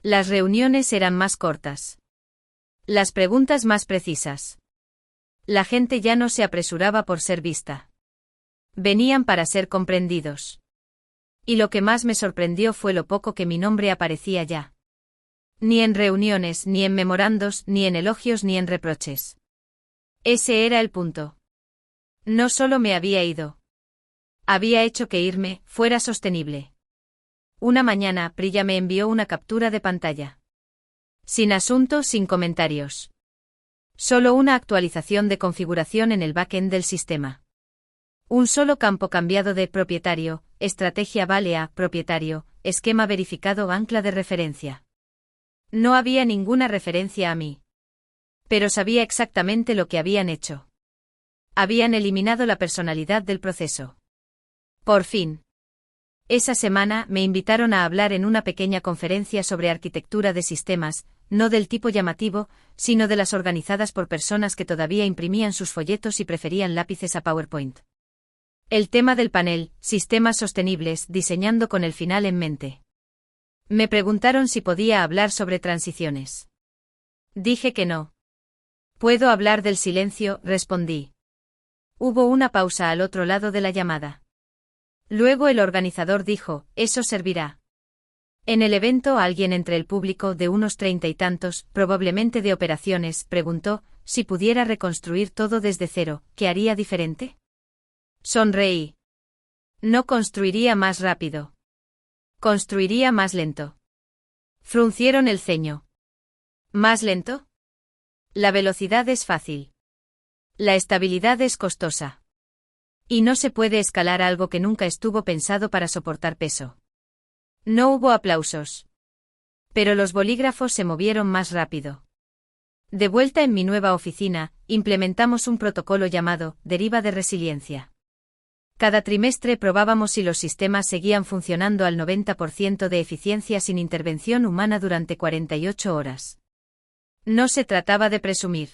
Speaker 1: Las reuniones eran más cortas. Las preguntas más precisas. La gente ya no se apresuraba por ser vista. Venían para ser comprendidos. Y lo que más me sorprendió fue lo poco que mi nombre aparecía ya. Ni en reuniones, ni en memorandos, ni en elogios, ni en reproches. Ese era el punto. No solo me había ido. Había hecho que irme fuera sostenible. Una mañana, Priya me envió una captura de pantalla. Sin asunto, sin comentarios. Solo una actualización de configuración en el backend del sistema. Un solo campo cambiado de propietario, estrategia vale a propietario, esquema verificado, ancla de referencia. No había ninguna referencia a mí. Pero sabía exactamente lo que habían hecho. Habían eliminado la personalidad del proceso. Por fin. Esa semana me invitaron a hablar en una pequeña conferencia sobre arquitectura de sistemas, no del tipo llamativo, sino de las organizadas por personas que todavía imprimían sus folletos y preferían lápices a PowerPoint. El tema del panel, sistemas sostenibles, diseñando con el final en mente. Me preguntaron si podía hablar sobre transiciones. Dije que no. ¿Puedo hablar del silencio?, respondí. Hubo una pausa al otro lado de la llamada. Luego el organizador dijo, eso servirá. En el evento alguien entre el público de unos 30 y tantos, probablemente de operaciones, preguntó, si pudiera reconstruir todo desde cero, ¿qué haría diferente? Sonreí. No construiría más rápido. Construiría más lento. Fruncieron el ceño. ¿Más lento? La velocidad es fácil. La estabilidad es costosa. Y no se puede escalar algo que nunca estuvo pensado para soportar peso. No hubo aplausos. Pero los bolígrafos se movieron más rápido. De vuelta en mi nueva oficina, implementamos un protocolo llamado deriva de resiliencia. Cada trimestre probábamos si los sistemas seguían funcionando al 90% de eficiencia sin intervención humana durante 48 horas. No se trataba de presumir.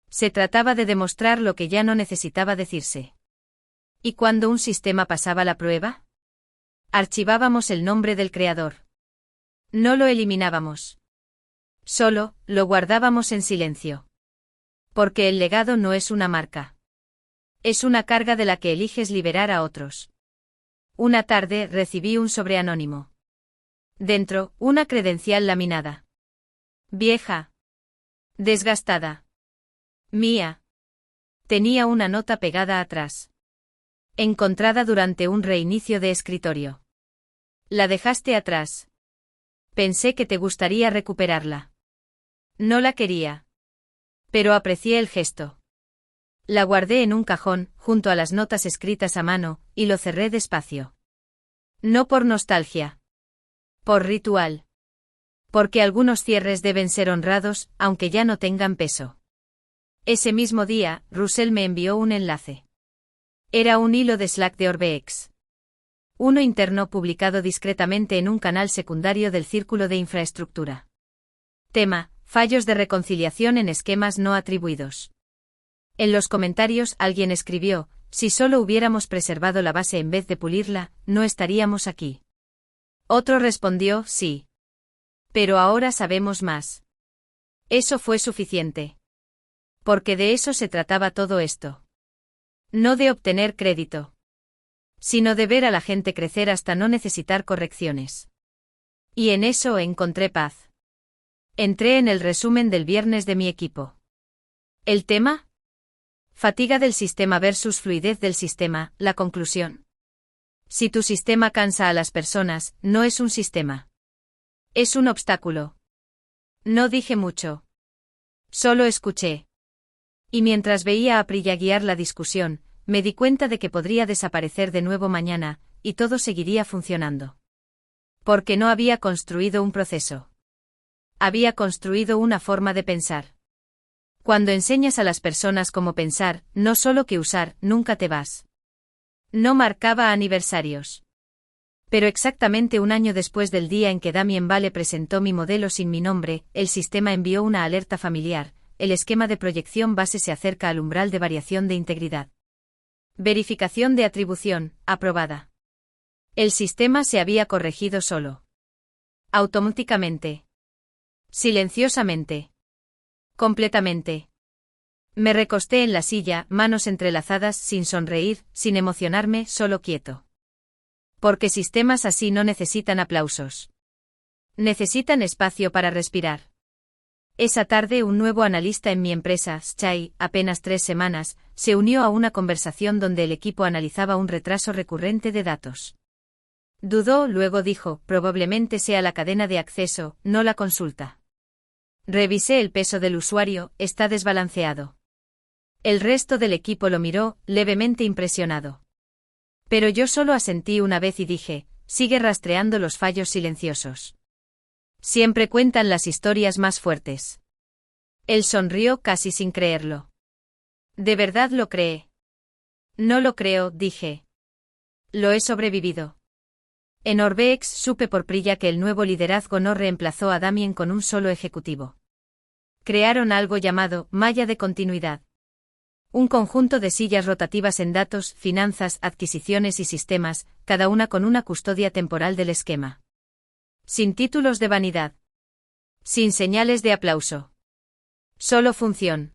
Speaker 1: Se trataba de demostrar lo que ya no necesitaba decirse. ¿Y cuando un sistema pasaba la prueba? Archivábamos el nombre del creador. No lo eliminábamos. Solo, lo guardábamos en silencio. Porque el legado no es una marca. Es una carga de la que eliges liberar a otros. Una tarde recibí un sobre anónimo. Dentro, una credencial laminada. Vieja. Desgastada. Mía. Tenía una nota pegada atrás. Encontrada durante un reinicio de escritorio. La dejaste atrás. Pensé que te gustaría recuperarla. No la quería. Pero aprecié el gesto. La guardé en un cajón, junto a las notas escritas a mano, y lo cerré despacio. No por nostalgia. Por ritual. Porque algunos cierres deben ser honrados, aunque ya no tengan peso. Ese mismo día, Russell me envió un enlace. Era un hilo de Slack de Orbex. Uno interno publicado discretamente en un canal secundario del Círculo de Infraestructura. Tema: fallos de reconciliación en esquemas no atribuidos. En los comentarios alguien escribió: si solo hubiéramos preservado la base en vez de pulirla, no estaríamos aquí. Otro respondió: sí. Pero ahora sabemos más. Eso fue suficiente. Porque de eso se trataba todo esto. No de obtener crédito. Sino de ver a la gente crecer hasta no necesitar correcciones. Y en eso encontré paz. Entré en el resumen del viernes de mi equipo. ¿El tema? Fatiga del sistema versus fluidez del sistema, la conclusión. Si tu sistema cansa a las personas, no es un sistema. Es un obstáculo. No dije mucho. Solo escuché. Y mientras veía a Priya guiar la discusión, me di cuenta de que podría desaparecer de nuevo mañana, y todo seguiría funcionando. Porque no había construido un proceso. Había construido una forma de pensar. Cuando enseñas a las personas cómo pensar, no solo qué usar, nunca te vas. No marcaba aniversarios. Pero exactamente un año después del día en que Damien Vale presentó mi modelo sin mi nombre, el sistema envió una alerta familiar: el esquema de proyección base se acerca al umbral de variación de integridad. Verificación de atribución, aprobada. El sistema se había corregido solo. Automáticamente. Silenciosamente. Completamente. Me recosté en la silla, manos entrelazadas, sin sonreír, sin emocionarme, solo quieto. Porque sistemas así no necesitan aplausos. Necesitan espacio para respirar. Esa tarde un nuevo analista en mi empresa, Schai, apenas 3 semanas, se unió a una conversación donde el equipo analizaba un retraso recurrente de datos. Dudó, luego dijo: probablemente sea la cadena de acceso, no la consulta. Revisé el peso del usuario, está desbalanceado. El resto del equipo lo miró, levemente impresionado. Pero yo solo asentí una vez y dije: sigue rastreando los fallos silenciosos. Siempre cuentan las historias más fuertes. Él sonrió casi sin creerlo. ¿De verdad lo cree? No lo creo, dije. Lo he sobrevivido. En Orbex supe por Priya que el nuevo liderazgo no reemplazó a Damien con un solo ejecutivo. Crearon algo llamado malla de continuidad. Un conjunto de sillas rotativas en datos, finanzas, adquisiciones y sistemas, cada una con una custodia temporal del esquema. Sin títulos de vanidad. Sin señales de aplauso. Solo función.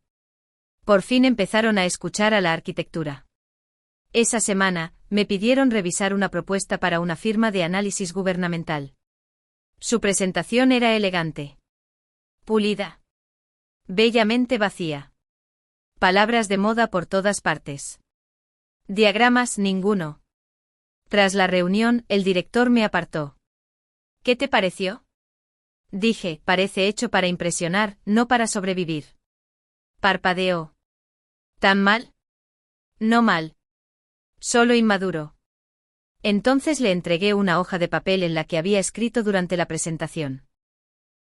Speaker 1: Por fin empezaron a escuchar a la arquitectura. Esa semana, me pidieron revisar una propuesta para una firma de análisis gubernamental. Su presentación era elegante. Pulida. Bellamente vacía. Palabras de moda por todas partes. Diagramas ninguno. Tras la reunión, el director me apartó. ¿Qué te pareció? Dije: parece hecho para impresionar, no para sobrevivir. Parpadeó. ¿Tan mal? No mal. Solo inmaduro. Entonces le entregué una hoja de papel en la que había escrito durante la presentación.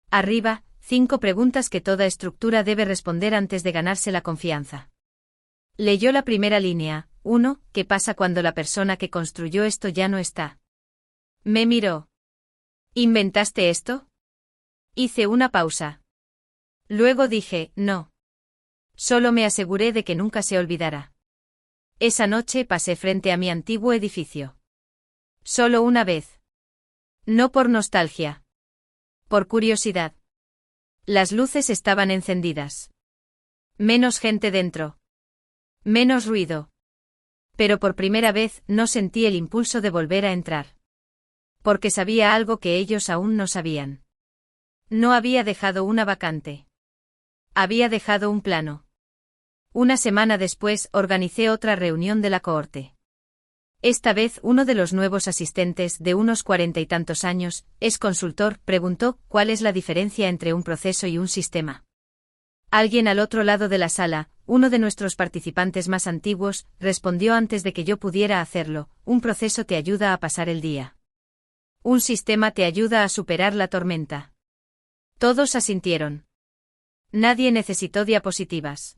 Speaker 1: Arriba, 5 preguntas que toda estructura debe responder antes de ganarse la confianza. Leyó la primera línea: 1. ¿Qué pasa cuando la persona que construyó esto ya no está? Me miró. ¿Inventaste esto? Hice una pausa. Luego dije: no. Solo me aseguré de que nunca se olvidara. Esa noche pasé frente a mi antiguo edificio. Solo una vez. No por nostalgia. Por curiosidad. Las luces estaban encendidas. Menos gente dentro. Menos ruido. Pero por primera vez no sentí el impulso de volver a entrar. Porque sabía algo que ellos aún no sabían. No había dejado una vacante. Había dejado un plano. Una semana después organicé otra reunión de la cohorte. Esta vez uno de los nuevos asistentes, de unos 40 y tantos años, es consultor, preguntó cuál es la diferencia entre un proceso y un sistema. Alguien al otro lado de la sala, uno de nuestros participantes más antiguos, respondió antes de que yo pudiera hacerlo: un proceso te ayuda a pasar el día. Un sistema te ayuda a superar la tormenta. Todos asintieron. Nadie necesitó diapositivas.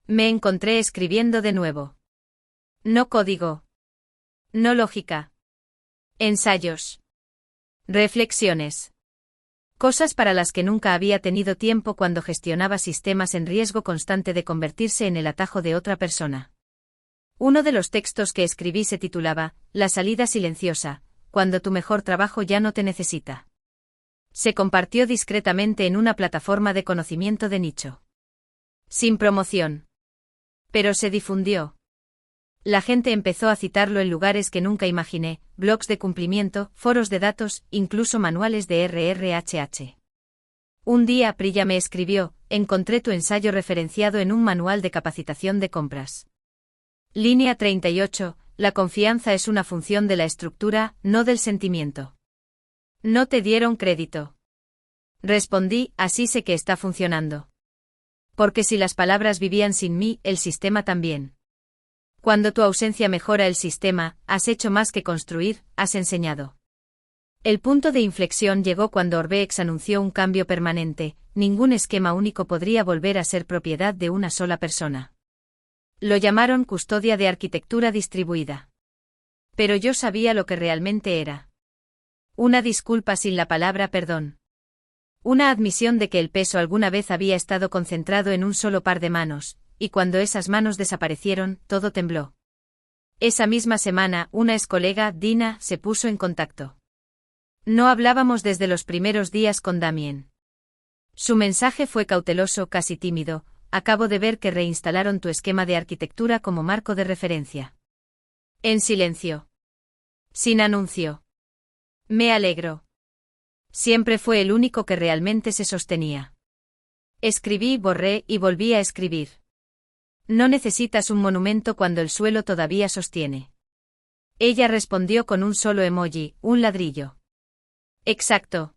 Speaker 1: Me encontré escribiendo de nuevo. No código. No lógica. Ensayos. Reflexiones. Cosas para las que nunca había tenido tiempo cuando gestionaba sistemas en riesgo constante de convertirse en el atajo de otra persona. Uno de los textos que escribí se titulaba La salida silenciosa, cuando tu mejor trabajo ya no te necesita. Se compartió discretamente en una plataforma de conocimiento de nicho. Sin promoción. Pero se difundió. La gente empezó a citarlo en lugares que nunca imaginé: blogs de cumplimiento, foros de datos, incluso manuales de RRHH. Un día Priya me escribió: encontré tu ensayo referenciado en un manual de capacitación de compras. Línea 38, la confianza es una función de la estructura, no del sentimiento. No te dieron crédito. Respondí: así sé que está funcionando. Porque si las palabras vivían sin mí, el sistema también. Cuando tu ausencia mejora el sistema, has hecho más que construir, has enseñado. El punto de inflexión llegó cuando Orbex anunció un cambio permanente: ningún esquema único podría volver a ser propiedad de una sola persona. Lo llamaron custodia de arquitectura distribuida. Pero yo sabía lo que realmente era. Una disculpa sin la palabra perdón. Una admisión de que el peso alguna vez había estado concentrado en un solo par de manos, y cuando esas manos desaparecieron, todo tembló. Esa misma semana, una excolega, Dina, se puso en contacto. No hablábamos desde los primeros días con Damien. Su mensaje fue cauteloso, casi tímido: acabo de ver que reinstalaron tu esquema de arquitectura como marco de referencia. En silencio. Sin anuncio. Me alegro. Siempre fue el único que realmente se sostenía. Escribí, borré y volví a escribir. No necesitas un monumento cuando el suelo todavía sostiene. Ella respondió con un solo emoji: un ladrillo. Exacto.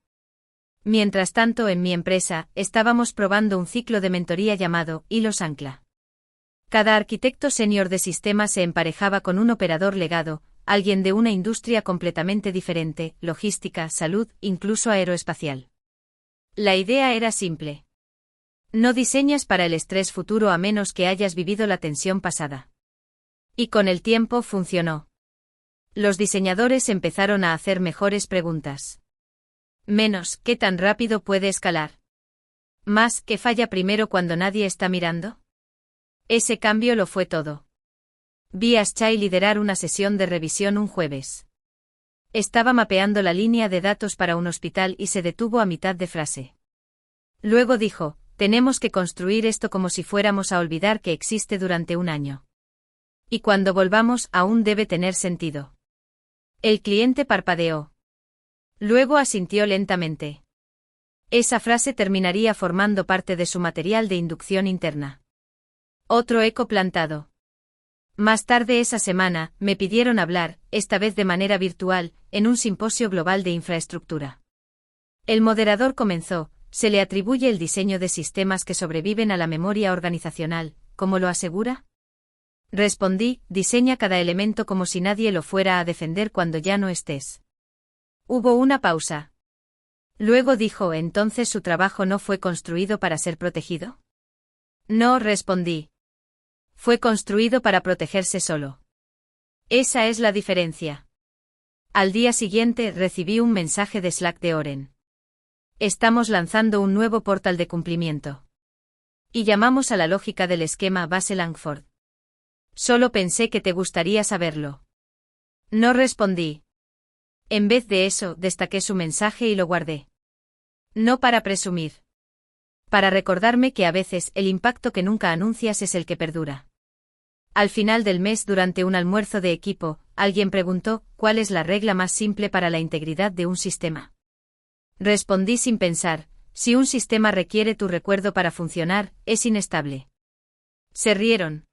Speaker 1: Mientras tanto, en mi empresa, estábamos probando un ciclo de mentoría llamado Hilos Ancla. Cada arquitecto senior de sistemas se emparejaba con un operador legado, alguien de una industria completamente diferente: logística, salud, incluso aeroespacial. La idea era simple. No diseñas para el estrés futuro a menos que hayas vivido la tensión pasada. Y con el tiempo funcionó. Los diseñadores empezaron a hacer mejores preguntas. Menos, ¿qué tan rápido puede escalar? Más, ¿qué falla primero cuando nadie está mirando? Ese cambio lo fue todo. Vi a Shai liderar una sesión de revisión un jueves. Estaba mapeando la línea de datos para un hospital y se detuvo a mitad de frase. Luego dijo: tenemos que construir esto como si fuéramos a olvidar que existe durante un año. Y cuando volvamos, aún debe tener sentido. El cliente parpadeó. Luego asintió lentamente. Esa frase terminaría formando parte de su material de inducción interna. Otro eco plantado. Más tarde esa semana, me pidieron hablar, esta vez de manera virtual, en un simposio global de infraestructura. El moderador comenzó: se le atribuye el diseño de sistemas que sobreviven a la memoria organizacional, ¿cómo lo asegura? Respondí: diseña cada elemento como si nadie lo fuera a defender cuando ya no estés. Hubo una pausa. Luego dijo: ¿entonces su trabajo no fue construido para ser protegido? No, respondí. Fue construido para protegerse solo. Esa es la diferencia. Al día siguiente recibí un mensaje de Slack de Oren. Estamos lanzando un nuevo portal de cumplimiento. Y llamamos a la lógica del esquema base Langford. Solo pensé que te gustaría saberlo. No respondí. En vez de eso, destaqué su mensaje y lo guardé. No para presumir. Para recordarme que a veces el impacto que nunca anuncias es el que perdura. Al final del mes, durante un almuerzo de equipo, alguien preguntó, ¿cuál es la regla más simple para la integridad de un sistema? Respondí sin pensar, si un sistema requiere tu recuerdo para funcionar, es inestable. Se rieron.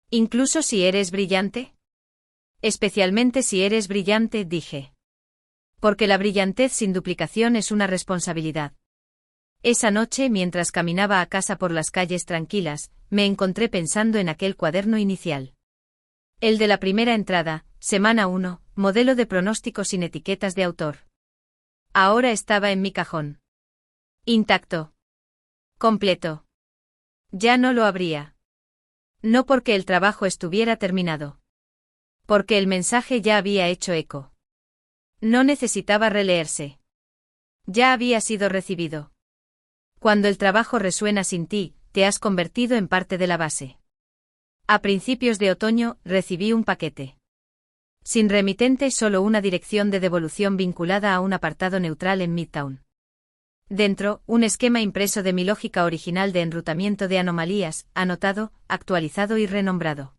Speaker 1: ¿Incluso si eres brillante? Especialmente si eres brillante, dije. Porque la brillantez sin duplicación es una responsabilidad. Esa noche, mientras caminaba a casa por las calles tranquilas, me encontré pensando en aquel cuaderno inicial. El de la primera entrada, semana 1, modelo de pronóstico sin etiquetas de autor. Ahora estaba en mi cajón. Intacto. Completo. Ya no lo abría. No porque el trabajo estuviera terminado. Porque el mensaje ya había hecho eco. No necesitaba releerse. Ya había sido recibido. Cuando el trabajo resuena sin ti, te has convertido en parte de la base. A principios de otoño, recibí un paquete. Sin remitente, solo una dirección de devolución vinculada a un apartado neutral en Midtown. Dentro, un esquema impreso de mi lógica original de enrutamiento de anomalías, anotado, actualizado y renombrado.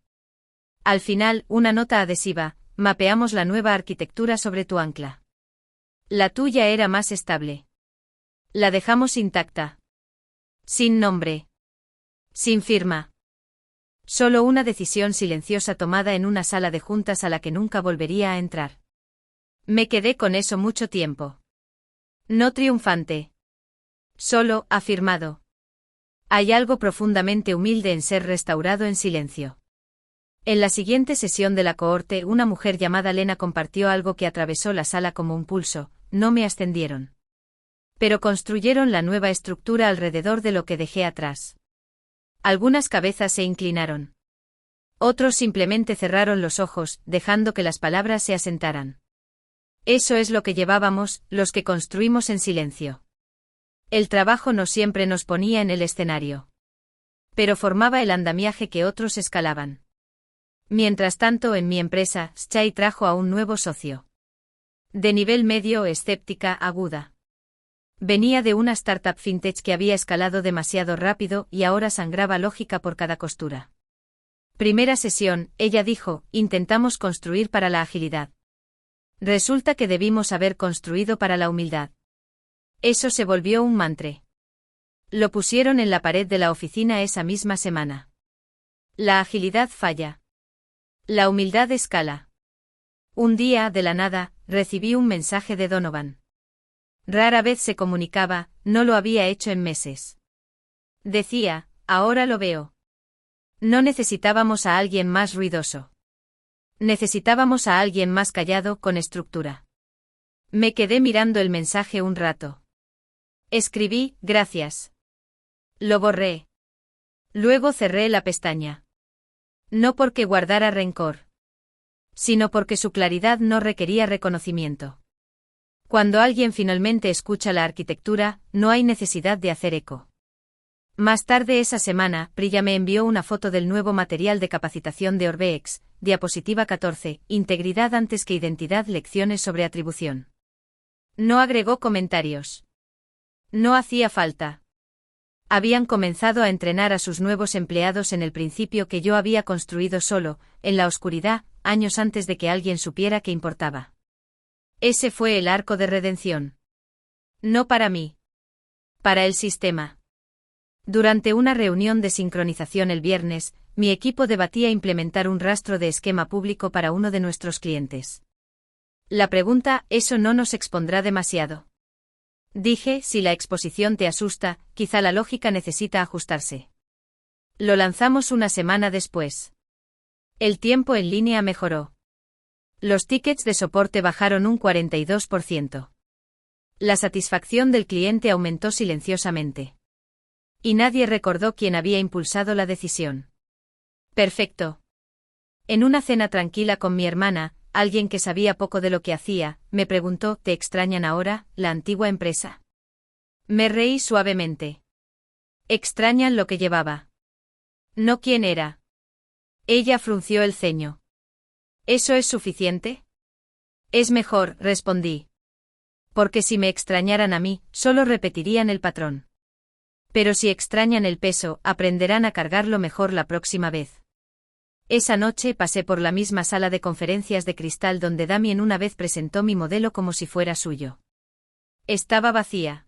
Speaker 1: Al final, una nota adhesiva, mapeamos la nueva arquitectura sobre tu ancla. La tuya era más estable. La dejamos intacta. Sin nombre. Sin firma. Solo una decisión silenciosa tomada en una sala de juntas a la que nunca volvería a entrar. Me quedé con eso mucho tiempo. No triunfante. Solo, afirmado. Hay algo profundamente humilde en ser restaurado en silencio. En la siguiente sesión de la cohorte, una mujer llamada Lena compartió algo que atravesó la sala como un pulso. No me ascendieron. Pero construyeron la nueva estructura alrededor de lo que dejé atrás. Algunas cabezas se inclinaron. Otros simplemente cerraron los ojos, dejando que las palabras se asentaran. Eso es lo que llevábamos, los que construimos en silencio. El trabajo no siempre nos ponía en el escenario. Pero formaba el andamiaje que otros escalaban. Mientras tanto, en mi empresa, Schei trajo a un nuevo socio. De nivel medio, escéptica, aguda. Venía de una startup fintech que había escalado demasiado rápido y ahora sangraba lógica por cada costura. Primera sesión, ella dijo, intentamos construir para la agilidad. Resulta que debimos haber construido para la humildad. Eso se volvió un mantra. Lo pusieron en la pared de la oficina esa misma semana. La agilidad falla. La humildad escala. Un día, de la nada, recibí un mensaje de Donovan. Rara vez se comunicaba, no lo había hecho en meses. Decía, ahora lo veo. No necesitábamos a alguien más ruidoso. Necesitábamos a alguien más callado, con estructura. Me quedé mirando el mensaje un rato. Escribí, gracias. Lo borré. Luego cerré la pestaña. No porque guardara rencor, sino porque su claridad no requería reconocimiento. Cuando alguien finalmente escucha la arquitectura, no hay necesidad de hacer eco. Más tarde esa semana, Priya me envió una foto del nuevo material de capacitación de Orbex, diapositiva 14, integridad antes que identidad, lecciones sobre atribución. No agregó comentarios. No hacía falta. Habían comenzado a entrenar a sus nuevos empleados en el principio que yo había construido solo, en la oscuridad, años antes de que alguien supiera que importaba. Ese fue el arco de redención. No para mí. Para el sistema. Durante una reunión de sincronización el viernes, mi equipo debatía implementar un rastro de esquema público para uno de nuestros clientes. La pregunta, ¿eso no nos expondrá demasiado? Dije, si la exposición te asusta, quizá la lógica necesita ajustarse. Lo lanzamos una semana después. El tiempo en línea mejoró. Los tickets de soporte bajaron un 42%. La satisfacción del cliente aumentó silenciosamente. Y nadie recordó quién había impulsado la decisión. Perfecto. En una cena tranquila con mi hermana, alguien que sabía poco de lo que hacía, me preguntó, ¿te extrañan ahora, la antigua empresa? Me reí suavemente. Extrañan lo que llevaba. No quién era. Ella frunció el ceño. ¿Eso es suficiente? Es mejor, respondí. Porque si me extrañaran a mí, solo repetirían el patrón. Pero si extrañan el peso, aprenderán a cargarlo mejor la próxima vez. Esa noche pasé por la misma sala de conferencias de cristal donde Damien una vez presentó mi modelo como si fuera suyo. Estaba vacía.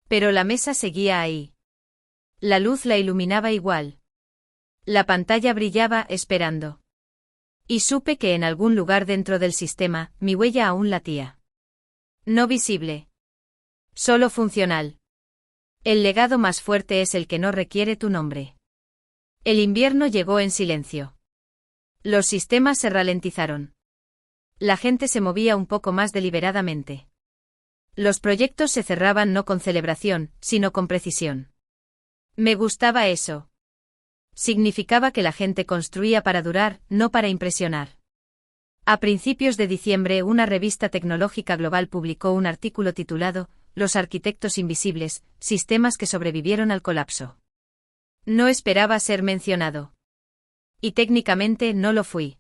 Speaker 1: Pero la mesa seguía ahí. La luz la iluminaba igual. La pantalla brillaba esperando. Y supe que en algún lugar dentro del sistema, mi huella aún latía. No visible. Solo funcional. El legado más fuerte es el que no requiere tu nombre. El invierno llegó en silencio. Los sistemas se ralentizaron. La gente se movía un poco más deliberadamente. Los proyectos se cerraban no con celebración, sino con precisión. Me gustaba eso. Significaba que la gente construía para durar, no para impresionar. A principios de diciembre, una revista tecnológica global publicó un artículo titulado Los arquitectos invisibles, sistemas que sobrevivieron al colapso. No esperaba ser mencionado. Y técnicamente no lo fui.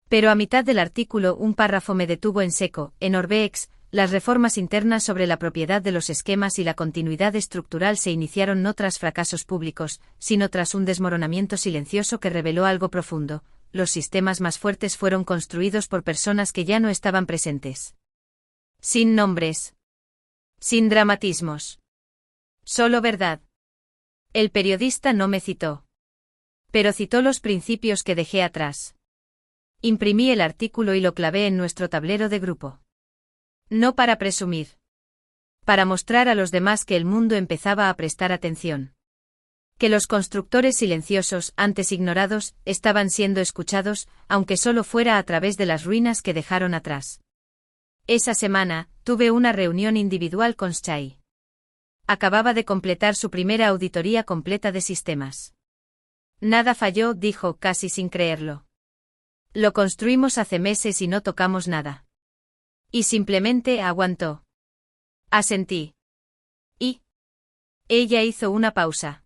Speaker 1: Pero a mitad del artículo un párrafo me detuvo en seco. En Orbex, las reformas internas sobre la propiedad de los esquemas y la continuidad estructural se iniciaron no tras fracasos públicos, sino tras un desmoronamiento silencioso que reveló algo profundo. Los sistemas más fuertes fueron construidos por personas que ya no estaban presentes. Sin nombres. Sin dramatismos. Solo verdad. El periodista no me citó. Pero citó los principios que dejé atrás. Imprimí el artículo y lo clavé en nuestro tablero de grupo. No para presumir. Para mostrar a los demás que el mundo empezaba a prestar atención. Que los constructores silenciosos, antes ignorados, estaban siendo escuchados, aunque solo fuera a través de las ruinas que dejaron atrás. Esa semana, tuve una reunión individual con Shai. Acababa de completar su primera auditoría completa de sistemas. Nada falló, dijo, casi sin creerlo. Lo construimos hace meses y no tocamos nada. Y simplemente aguantó. Asentí. Y ella hizo una pausa.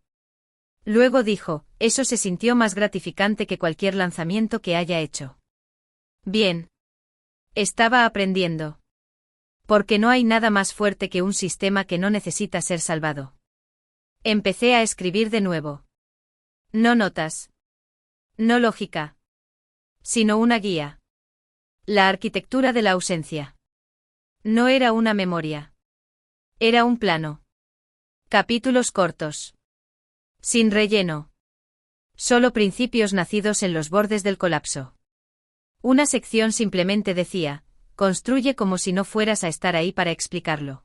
Speaker 1: Luego dijo, eso se sintió más gratificante que cualquier lanzamiento que haya hecho. Bien. Estaba aprendiendo. Porque no hay nada más fuerte que un sistema que no necesita ser salvado. Empecé a escribir de nuevo. No notas. No lógica. Sino una guía. La arquitectura de la ausencia. No era una memoria. Era un plano. Capítulos cortos. Sin relleno. Solo principios nacidos en los bordes del colapso. Una sección simplemente decía, construye como si no fueras a estar ahí para explicarlo.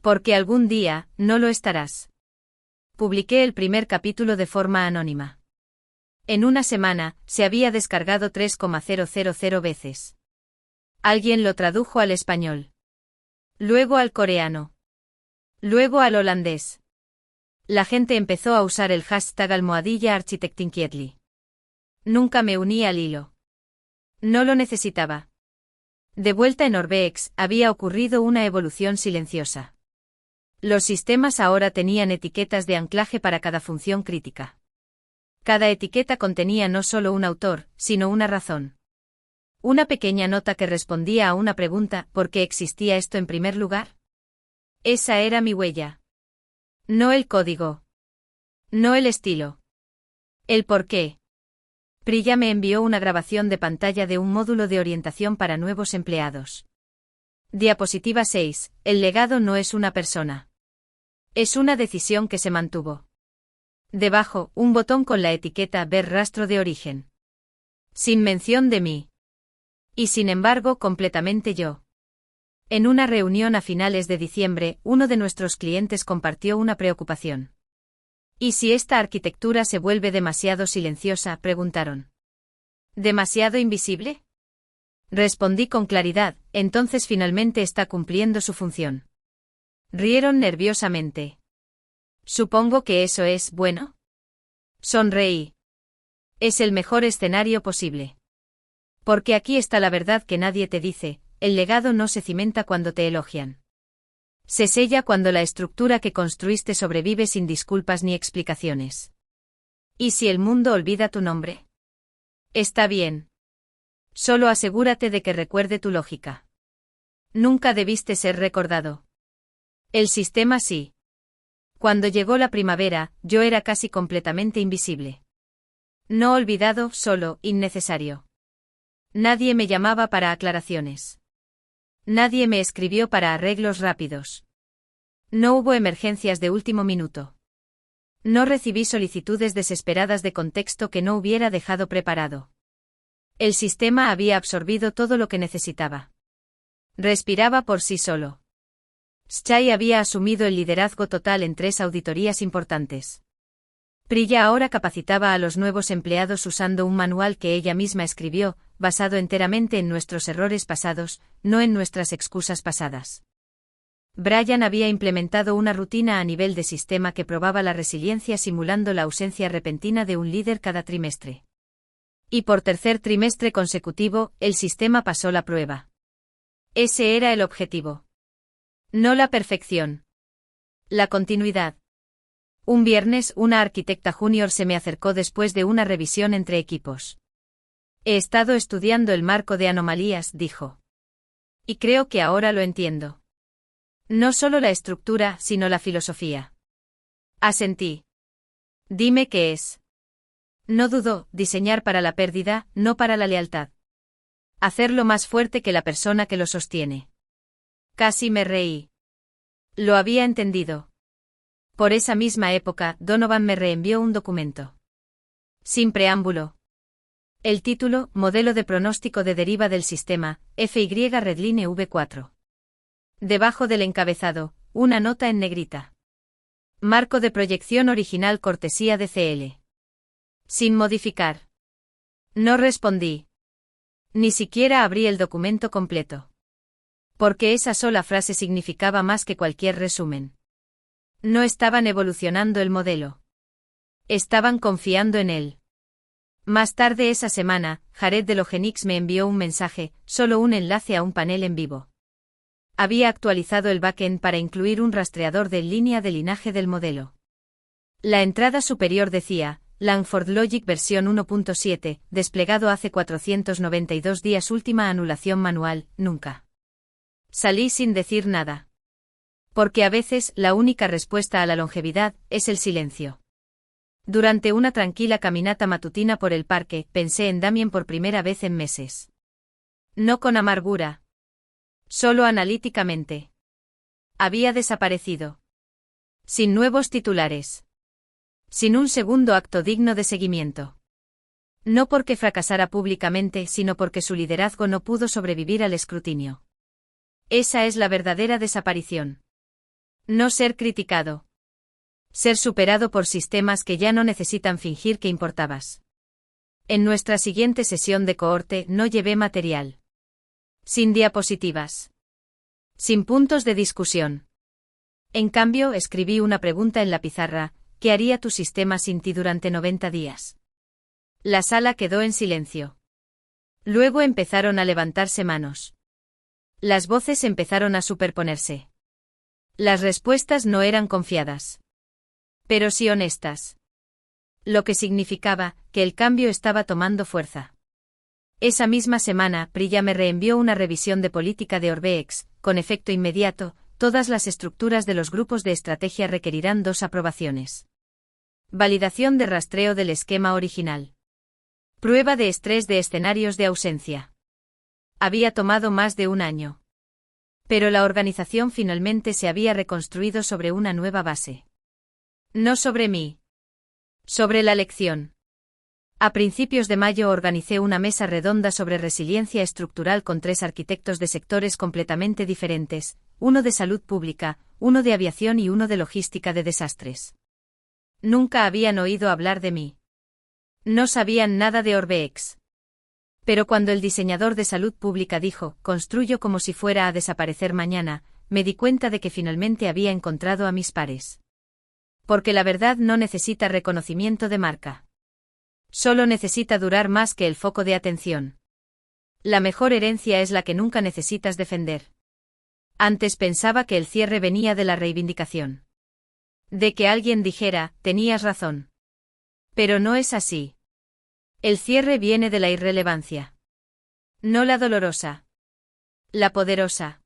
Speaker 1: Porque algún día, no lo estarás. Publiqué el primer capítulo de forma anónima. En una semana, se había descargado 3,000 veces. Alguien lo tradujo al español. Luego al coreano. Luego al holandés. La gente empezó a usar el hashtag #architectinquietly. Nunca me uní al hilo. No lo necesitaba. De vuelta en Orbex, había ocurrido una evolución silenciosa. Los sistemas ahora tenían etiquetas de anclaje para cada función crítica. Cada etiqueta contenía no solo un autor, sino una razón. Una pequeña nota que respondía a una pregunta: ¿por qué existía esto en primer lugar? Esa era mi huella. No el código. No el estilo. El por qué. Priya me envió una grabación de pantalla de un módulo de orientación para nuevos empleados. Diapositiva 6. El legado no es una persona. Es una decisión que se mantuvo. Debajo, un botón con la etiqueta Ver rastro de origen. Sin mención de mí. Y sin embargo, completamente yo. En una reunión a finales de diciembre, uno de nuestros clientes compartió una preocupación. ¿Y si esta arquitectura se vuelve demasiado silenciosa?, preguntaron. ¿Demasiado invisible? Respondí con claridad, entonces finalmente está cumpliendo su función. Rieron nerviosamente. Supongo que eso es bueno. Sonreí. Es el mejor escenario posible. Porque aquí está la verdad que nadie te dice: el legado no se cimenta cuando te elogian. Se sella cuando la estructura que construiste sobrevive sin disculpas ni explicaciones. ¿Y si el mundo olvida tu nombre? Está bien. Solo asegúrate de que recuerde tu lógica. Nunca debiste ser recordado. El sistema sí. Cuando llegó la primavera, yo era casi completamente invisible. No olvidado, solo, innecesario. Nadie me llamaba para aclaraciones. Nadie me escribió para arreglos rápidos. No hubo emergencias de último minuto. No recibí solicitudes desesperadas de contexto que no hubiera dejado preparado. El sistema había absorbido todo lo que necesitaba. Respiraba por sí solo. Schei había asumido el liderazgo total en 3 auditorías importantes. Priya ahora capacitaba a los nuevos empleados usando un manual que ella misma escribió, basado enteramente en nuestros errores pasados, no en nuestras excusas pasadas. Brian había implementado una rutina a nivel de sistema que probaba la resiliencia simulando la ausencia repentina de un líder cada trimestre. Y por tercer trimestre consecutivo, el sistema pasó la prueba. Ese era el objetivo. No la perfección. La continuidad. Un viernes, una arquitecta junior se me acercó después de una revisión entre equipos. He estado estudiando el marco de anomalías, dijo. Y creo que ahora lo entiendo. No solo la estructura, sino la filosofía. Asentí. Dime qué es. No dudó, diseñar para la pérdida, no para la lealtad. Hacerlo más fuerte que la persona que lo sostiene. Casi me reí. Lo había entendido. Por esa misma época, Donovan me reenvió un documento. Sin preámbulo. El título, Modelo de pronóstico de deriva del sistema, FY Redline V4. Debajo del encabezado, una nota en negrita. Marco de proyección original cortesía de CL. Sin modificar. No respondí. Ni siquiera abrí el documento completo. Porque esa sola frase significaba más que cualquier resumen. No estaban evolucionando el modelo. Estaban confiando en él. Más tarde esa semana, Jared de Logenix me envió un mensaje, solo un enlace a un panel en vivo. Había actualizado el backend para incluir un rastreador de línea de linaje del modelo. La entrada superior decía, Langford Logic versión 1.7, desplegado hace 492 días, última anulación manual, nunca. Salí sin decir nada. Porque a veces, la única respuesta a la longevidad, es el silencio. Durante una tranquila caminata matutina por el parque, pensé en Damien por primera vez en meses. No con amargura. Solo analíticamente. Había desaparecido. Sin nuevos titulares. Sin un segundo acto digno de seguimiento. No porque fracasara públicamente, sino porque su liderazgo no pudo sobrevivir al escrutinio. Esa es la verdadera desaparición. No ser criticado. Ser superado por sistemas que ya no necesitan fingir que importabas. En nuestra siguiente sesión de cohorte no llevé material. Sin diapositivas. Sin puntos de discusión. En cambio, escribí una pregunta en la pizarra: ¿qué haría tu sistema sin ti durante 90 días? La sala quedó en silencio. Luego empezaron a levantarse manos. Las voces empezaron a superponerse. Las respuestas no eran confiadas. Pero sí honestas. Lo que significaba que el cambio estaba tomando fuerza. Esa misma semana, Priya me reenvió una revisión de política de Orbex, con efecto inmediato. Todas las estructuras de los grupos de estrategia requerirán 2 aprobaciones. Validación de rastreo del esquema original. Prueba de estrés de escenarios de ausencia. Había tomado más de un año. Pero la organización finalmente se había reconstruido sobre una nueva base. No sobre mí. Sobre la lección. A principios de mayo organicé una mesa redonda sobre resiliencia estructural con 3 arquitectos de sectores completamente diferentes, uno de salud pública, uno de aviación y uno de logística de desastres. Nunca habían oído hablar de mí. No sabían nada de Orbex. Pero cuando el diseñador de salud pública dijo, construyo como si fuera a desaparecer mañana, me di cuenta de que finalmente había encontrado a mis pares. Porque la verdad no necesita reconocimiento de marca. Solo necesita durar más que el foco de atención. La mejor herencia es la que nunca necesitas defender. Antes pensaba que el cierre venía de la reivindicación. De que alguien dijera, tenías razón. Pero no es así. El cierre viene de la irrelevancia. No la dolorosa. La poderosa.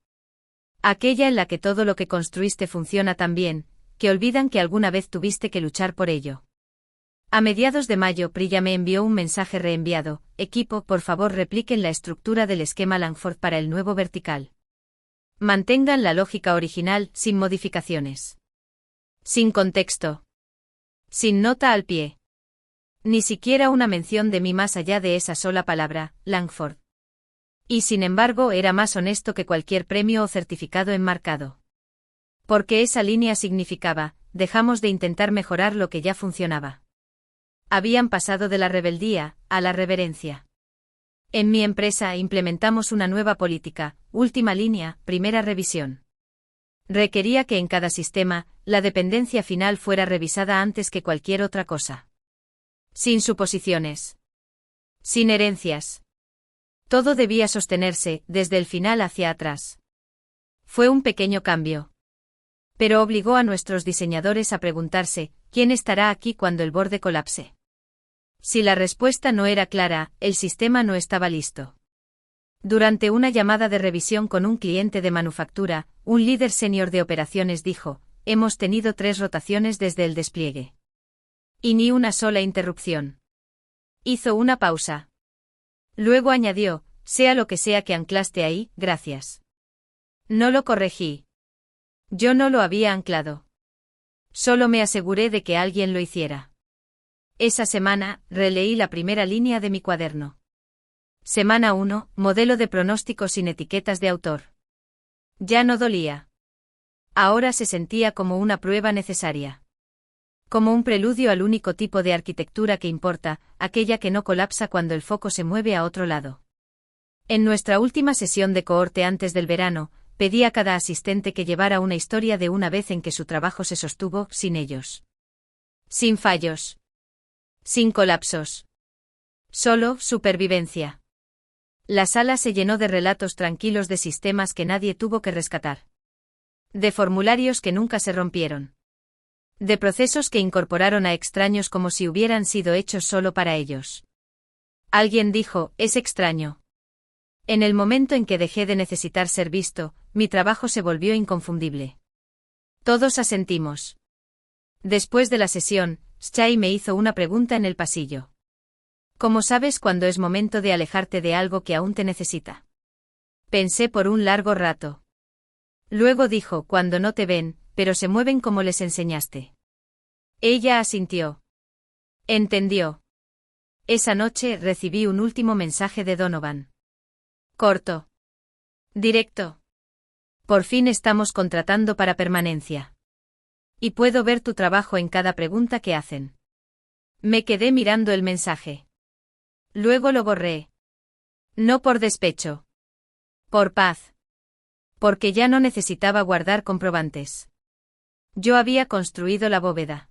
Speaker 1: Aquella en la que todo lo que construiste funciona tan bien, que olvidan que alguna vez tuviste que luchar por ello. A mediados de mayo, Priya me envió un mensaje reenviado: equipo, por favor repliquen la estructura del esquema Langford para el nuevo vertical. Mantengan la lógica original, sin modificaciones. Sin contexto. Sin nota al pie. Ni siquiera una mención de mí más allá de esa sola palabra, Langford. Y sin embargo era más honesto que cualquier premio o certificado enmarcado. Porque esa línea significaba: dejamos de intentar mejorar lo que ya funcionaba. Habían pasado de la rebeldía a la reverencia. En mi empresa implementamos una nueva política: última línea, primera revisión. Requería que en cada sistema, la dependencia final fuera revisada antes que cualquier otra cosa. Sin suposiciones. Sin herencias. Todo debía sostenerse, desde el final hacia atrás. Fue un pequeño cambio. Pero obligó a nuestros diseñadores a preguntarse: ¿quién estará aquí cuando el borde colapse? Si la respuesta no era clara, el sistema no estaba listo. Durante una llamada de revisión con un cliente de manufactura, un líder senior de operaciones dijo: hemos tenido 3 rotaciones desde el despliegue. Y ni una sola interrupción. Hizo una pausa. Luego añadió: sea lo que sea que anclaste ahí, gracias. No lo corregí. Yo no lo había anclado. Solo me aseguré de que alguien lo hiciera. Esa semana, releí la primera línea de mi cuaderno. Semana 1, modelo de pronóstico sin etiquetas de autor. Ya no dolía. Ahora se sentía como una prueba necesaria. Como un preludio al único tipo de arquitectura que importa, aquella que no colapsa cuando el foco se mueve a otro lado. En nuestra última sesión de cohorte antes del verano, pedí a cada asistente que llevara una historia de una vez en que su trabajo se sostuvo sin ellos. Sin fallos. Sin colapsos. Solo supervivencia. La sala se llenó de relatos tranquilos de sistemas que nadie tuvo que rescatar. De formularios que nunca se rompieron. De procesos que incorporaron a extraños como si hubieran sido hechos solo para ellos. Alguien dijo: es extraño. En el momento en que dejé de necesitar ser visto, mi trabajo se volvió inconfundible. Todos asentimos. Después de la sesión, Shai me hizo una pregunta en el pasillo. ¿Cómo sabes cuándo es momento de alejarte de algo que aún te necesita? Pensé por un largo rato. Luego dijo: cuando no te ven, pero se mueven como les enseñaste. Ella asintió. Entendió. Esa noche recibí un último mensaje de Donovan. Corto. Directo. Por fin estamos contratando para permanencia. Y puedo ver tu trabajo en cada pregunta que hacen. Me quedé mirando el mensaje. Luego lo borré. No por despecho. Por paz. Porque ya no necesitaba guardar comprobantes. Yo había construido la bóveda.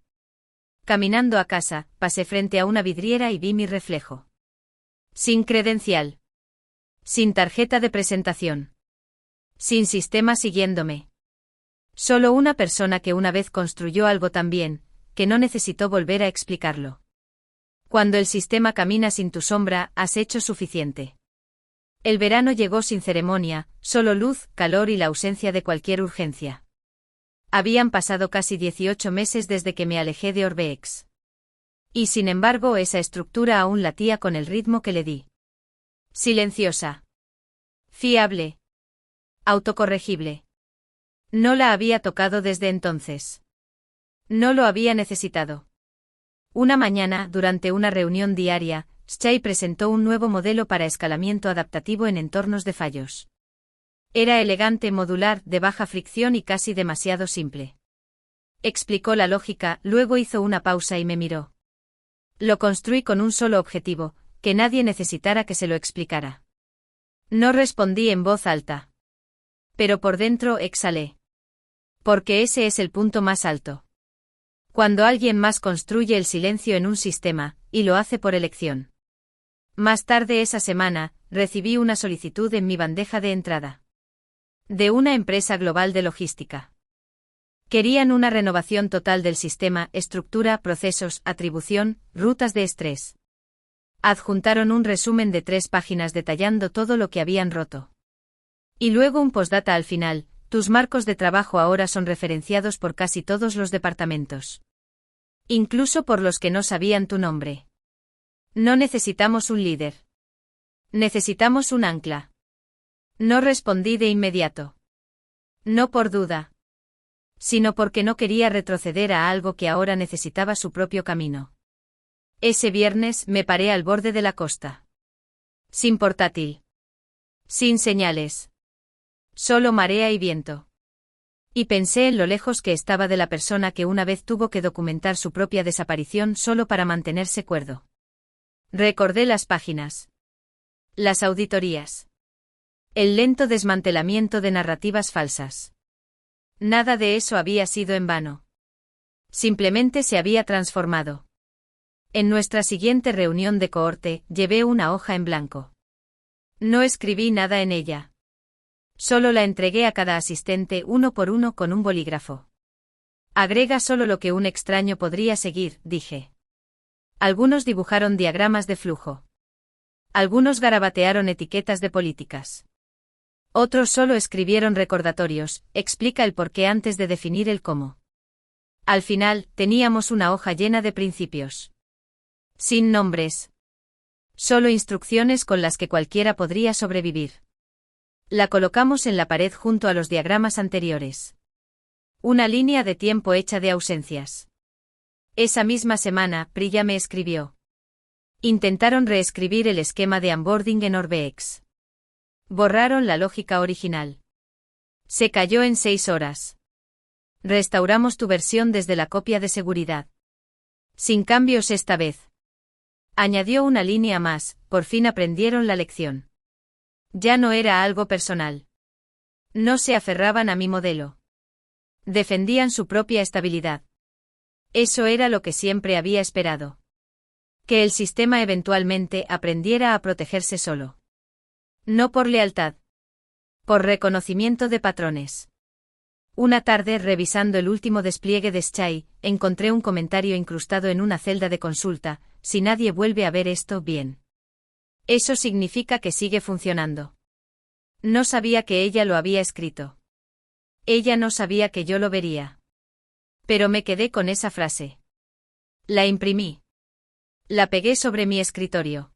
Speaker 1: Caminando a casa, pasé frente a una vidriera y vi mi reflejo. Sin credencial. Sin tarjeta de presentación. Sin sistema siguiéndome. Solo una persona que una vez construyó algo tan bien, que no necesitó volver a explicarlo. Cuando el sistema camina sin tu sombra, has hecho suficiente. El verano llegó sin ceremonia, solo luz, calor y la ausencia de cualquier urgencia. Habían pasado casi 18 meses desde que me alejé de Orbex. Y sin embargo esa estructura aún latía con el ritmo que le di. Silenciosa. Fiable. Autocorregible. No la había tocado desde entonces. No lo había necesitado. Una mañana, durante una reunión diaria, Shai presentó un nuevo modelo para escalamiento adaptativo en entornos de fallos. Era elegante, modular, de baja fricción y casi demasiado simple. Explicó la lógica, luego hizo una pausa y me miró. Lo construí con un solo objetivo: que nadie necesitara que se lo explicara. No respondí en voz alta. Pero por dentro exhalé. Porque ese es el punto más alto. Cuando alguien más construye el silencio en un sistema, y lo hace por elección. Más tarde esa semana, recibí una solicitud en mi bandeja de entrada. De una empresa global de logística. Querían una renovación total del sistema, estructura, procesos, atribución, rutas de estrés. Adjuntaron un resumen de 3 páginas detallando todo lo que habían roto. Y luego un postdata al final: tus marcos de trabajo ahora son referenciados por casi todos los departamentos. Incluso por los que no sabían tu nombre. No necesitamos un líder. Necesitamos un ancla. No respondí de inmediato. No por duda, sino porque no quería retroceder a algo que ahora necesitaba su propio camino. Ese viernes me paré al borde de la costa. Sin portátil. Sin señales. Solo marea y viento. Y pensé en lo lejos que estaba de la persona que una vez tuvo que documentar su propia desaparición solo para mantenerse cuerdo. Recordé las páginas. Las auditorías. El lento desmantelamiento de narrativas falsas. Nada de eso había sido en vano. Simplemente se había transformado. En nuestra siguiente reunión de cohorte, llevé una hoja en blanco. No escribí nada en ella. Solo la entregué a cada asistente uno por uno con un bolígrafo. Agrega solo lo que un extraño podría seguir, dije. Algunos dibujaron diagramas de flujo. Algunos garabatearon etiquetas de políticas. Otros solo escribieron recordatorios: explica el porqué antes de definir el cómo. Al final, teníamos una hoja llena de principios. Sin nombres. Solo instrucciones con las que cualquiera podría sobrevivir. La colocamos en la pared junto a los diagramas anteriores. Una línea de tiempo hecha de ausencias. Esa misma semana, Priya me escribió. Intentaron reescribir el esquema de onboarding en Orbex. Borraron la lógica original. Se cayó en 6 horas. Restauramos tu versión desde la copia de seguridad. Sin cambios esta vez. Añadió una línea más: por fin aprendieron la lección. Ya no era algo personal. No se aferraban a mi modelo. Defendían su propia estabilidad. Eso era lo que siempre había esperado. Que el sistema eventualmente aprendiera a protegerse solo. No por lealtad. Por reconocimiento de patrones. Una tarde, revisando el último despliegue de Schai, encontré un comentario incrustado en una celda de consulta: si nadie vuelve a ver esto, bien. Eso significa que sigue funcionando. No sabía que ella lo había escrito. Ella no sabía que yo lo vería. Pero me quedé con esa frase. La imprimí. La pegué sobre mi escritorio.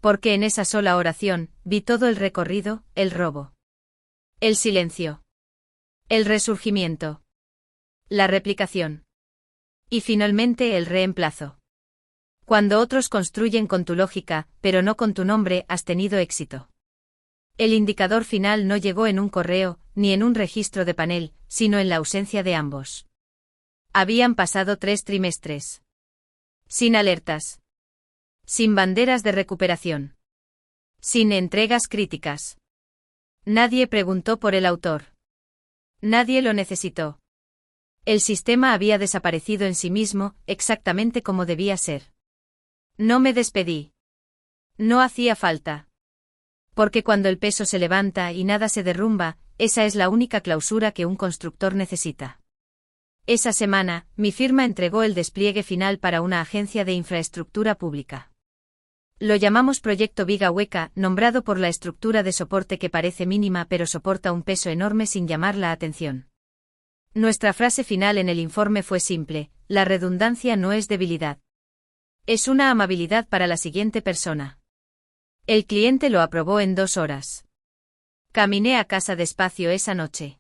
Speaker 1: Porque en esa sola oración, vi todo el recorrido: el robo. El silencio. El resurgimiento. La replicación. Y finalmente el reemplazo. Cuando otros construyen con tu lógica, pero no con tu nombre, has tenido éxito. El indicador final no llegó en un correo, ni en un registro de panel, sino en la ausencia de ambos. Habían pasado 3 trimestres. Sin alertas. Sin banderas de recuperación. Sin entregas críticas. Nadie preguntó por el autor. Nadie lo necesitó. El sistema había desaparecido en sí mismo, exactamente como debía ser. No me despedí. No hacía falta. Porque cuando el peso se levanta y nada se derrumba, esa es la única clausura que un constructor necesita. Esa semana, mi firma entregó el despliegue final para una agencia de infraestructura pública. Lo llamamos Proyecto Viga Hueca, nombrado por la estructura de soporte que parece mínima pero soporta un peso enorme sin llamar la atención. Nuestra frase final en el informe fue simple: la redundancia no es debilidad. Es una amabilidad para la siguiente persona. El cliente lo aprobó en 2 horas. Caminé a casa despacio esa noche.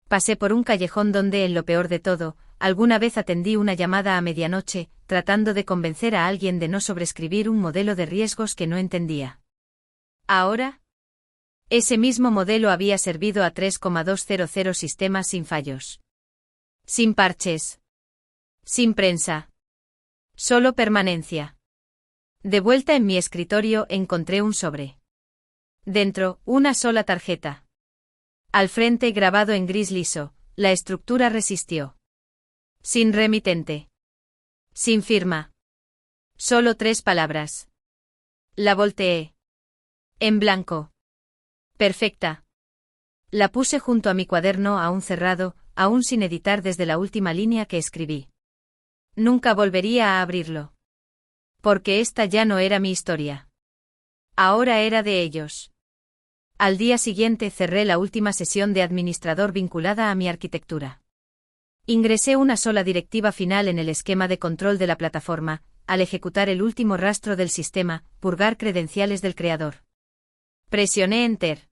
Speaker 1: Pasé por un callejón donde, en lo peor de todo, alguna vez atendí una llamada a medianoche, tratando de convencer a alguien de no sobreescribir un modelo de riesgos que no entendía. Ahora, ese mismo modelo había servido a 3,200 sistemas sin fallos. Sin parches. Sin prensa. Solo permanencia. De vuelta en mi escritorio, encontré un sobre. Dentro, una sola tarjeta. Al frente, grabado en gris liso: la estructura resistió. Sin remitente. Sin firma. Solo 3 palabras. La volteé. En blanco. Perfecta. La puse junto a mi cuaderno aún cerrado, aún sin editar desde la última línea que escribí. Nunca volvería a abrirlo. Porque esta ya no era mi historia. Ahora era de ellos. Al día siguiente cerré la última sesión de administrador vinculada a mi arquitectura. Ingresé una sola directiva final en el esquema de control de la plataforma, al ejecutar el último rastro del sistema, purgar credenciales del creador. Presioné Enter.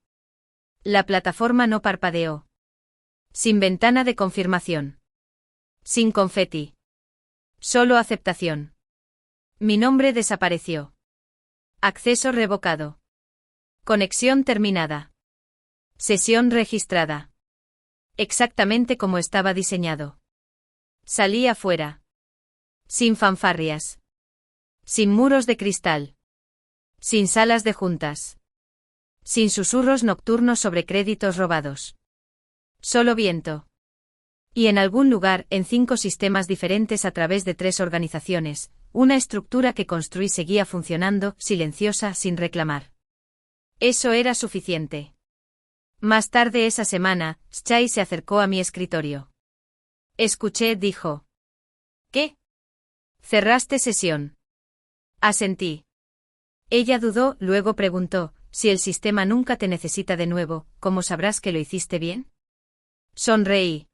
Speaker 1: La plataforma no parpadeó. Sin ventana de confirmación. Sin confeti. Solo aceptación. Mi nombre desapareció. Acceso revocado. Conexión terminada. Sesión registrada. Exactamente como estaba diseñado. Salí afuera. Sin fanfarrias. Sin muros de cristal. Sin salas de juntas. Sin susurros nocturnos sobre créditos robados. Solo viento. Y en algún lugar, en 5 sistemas diferentes a través de 3 organizaciones, una estructura que construí seguía funcionando, silenciosa, sin reclamar. Eso era suficiente. Más tarde esa semana, Shai se acercó a mi escritorio. Escuché, dijo. ¿Qué? Cerraste sesión. Asentí. Ella dudó, luego preguntó, si el sistema nunca te necesita de nuevo, ¿cómo sabrás que lo hiciste bien? Sonreí.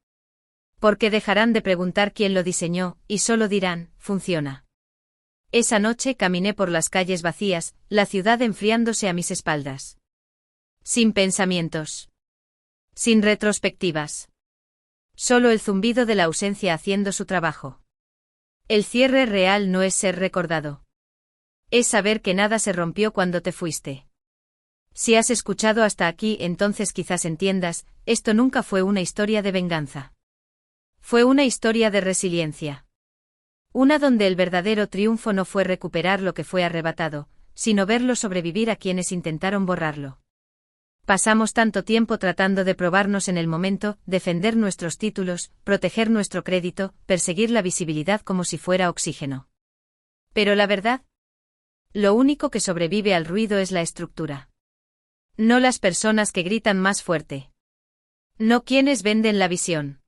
Speaker 1: Porque dejarán de preguntar quién lo diseñó, y solo dirán, funciona. Esa noche caminé por las calles vacías, la ciudad enfriándose a mis espaldas. Sin pensamientos. Sin retrospectivas. Solo el zumbido de la ausencia haciendo su trabajo. El cierre real no es ser recordado. Es saber que nada se rompió cuando te fuiste. Si has escuchado hasta aquí, entonces quizás entiendas, esto nunca fue una historia de venganza. Fue una historia de resiliencia. Una donde el verdadero triunfo no fue recuperar lo que fue arrebatado, sino verlo sobrevivir a quienes intentaron borrarlo. Pasamos tanto tiempo tratando de probarnos en el momento, defender nuestros títulos, proteger nuestro crédito, perseguir la visibilidad como si fuera oxígeno. Pero la verdad, lo único que sobrevive al ruido es la estructura. No las personas que gritan más fuerte. No quienes venden la visión.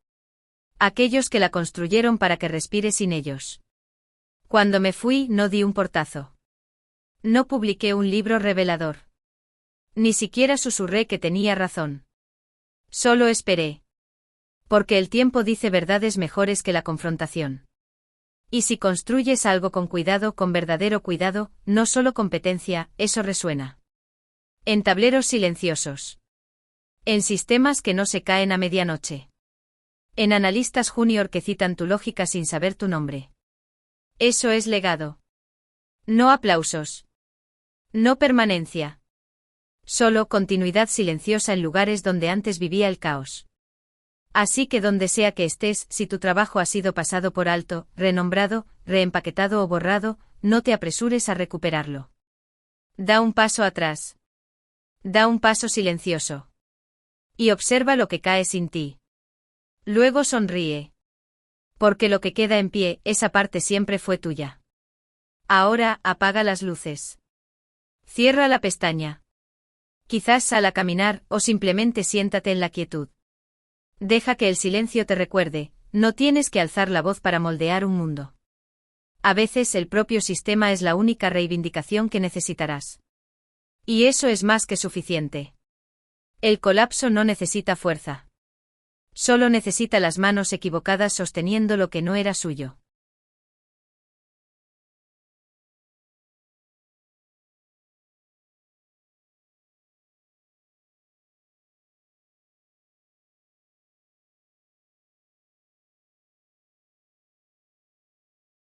Speaker 1: Aquellos que la construyeron para que respire sin ellos. Cuando me fui, no di un portazo. No publiqué un libro revelador. Ni siquiera susurré que tenía razón. Solo esperé. Porque el tiempo dice verdades mejores que la confrontación. Y si construyes algo con cuidado, con verdadero cuidado, no solo competencia, eso resuena. En tableros silenciosos. En sistemas que no se caen a medianoche. En analistas junior que citan tu lógica sin saber tu nombre. Eso es legado. No aplausos. No permanencia. Solo continuidad silenciosa en lugares donde antes vivía el caos. Así que donde sea que estés, si tu trabajo ha sido pasado por alto, renombrado, reempaquetado o borrado, no te apresures a recuperarlo. Da un paso atrás. Da un paso silencioso. Y observa lo que cae sin ti. Luego sonríe. Porque lo que queda en pie, esa parte siempre fue tuya. Ahora, apaga las luces. Cierra la pestaña. Quizás sal a caminar, o simplemente siéntate en la quietud. Deja que el silencio te recuerde, no tienes que alzar la voz para moldear un mundo. A veces el propio sistema es la única reivindicación que necesitarás. Y eso es más que suficiente. El colapso no necesita fuerza. Solo necesita las manos equivocadas sosteniendo lo que no era suyo.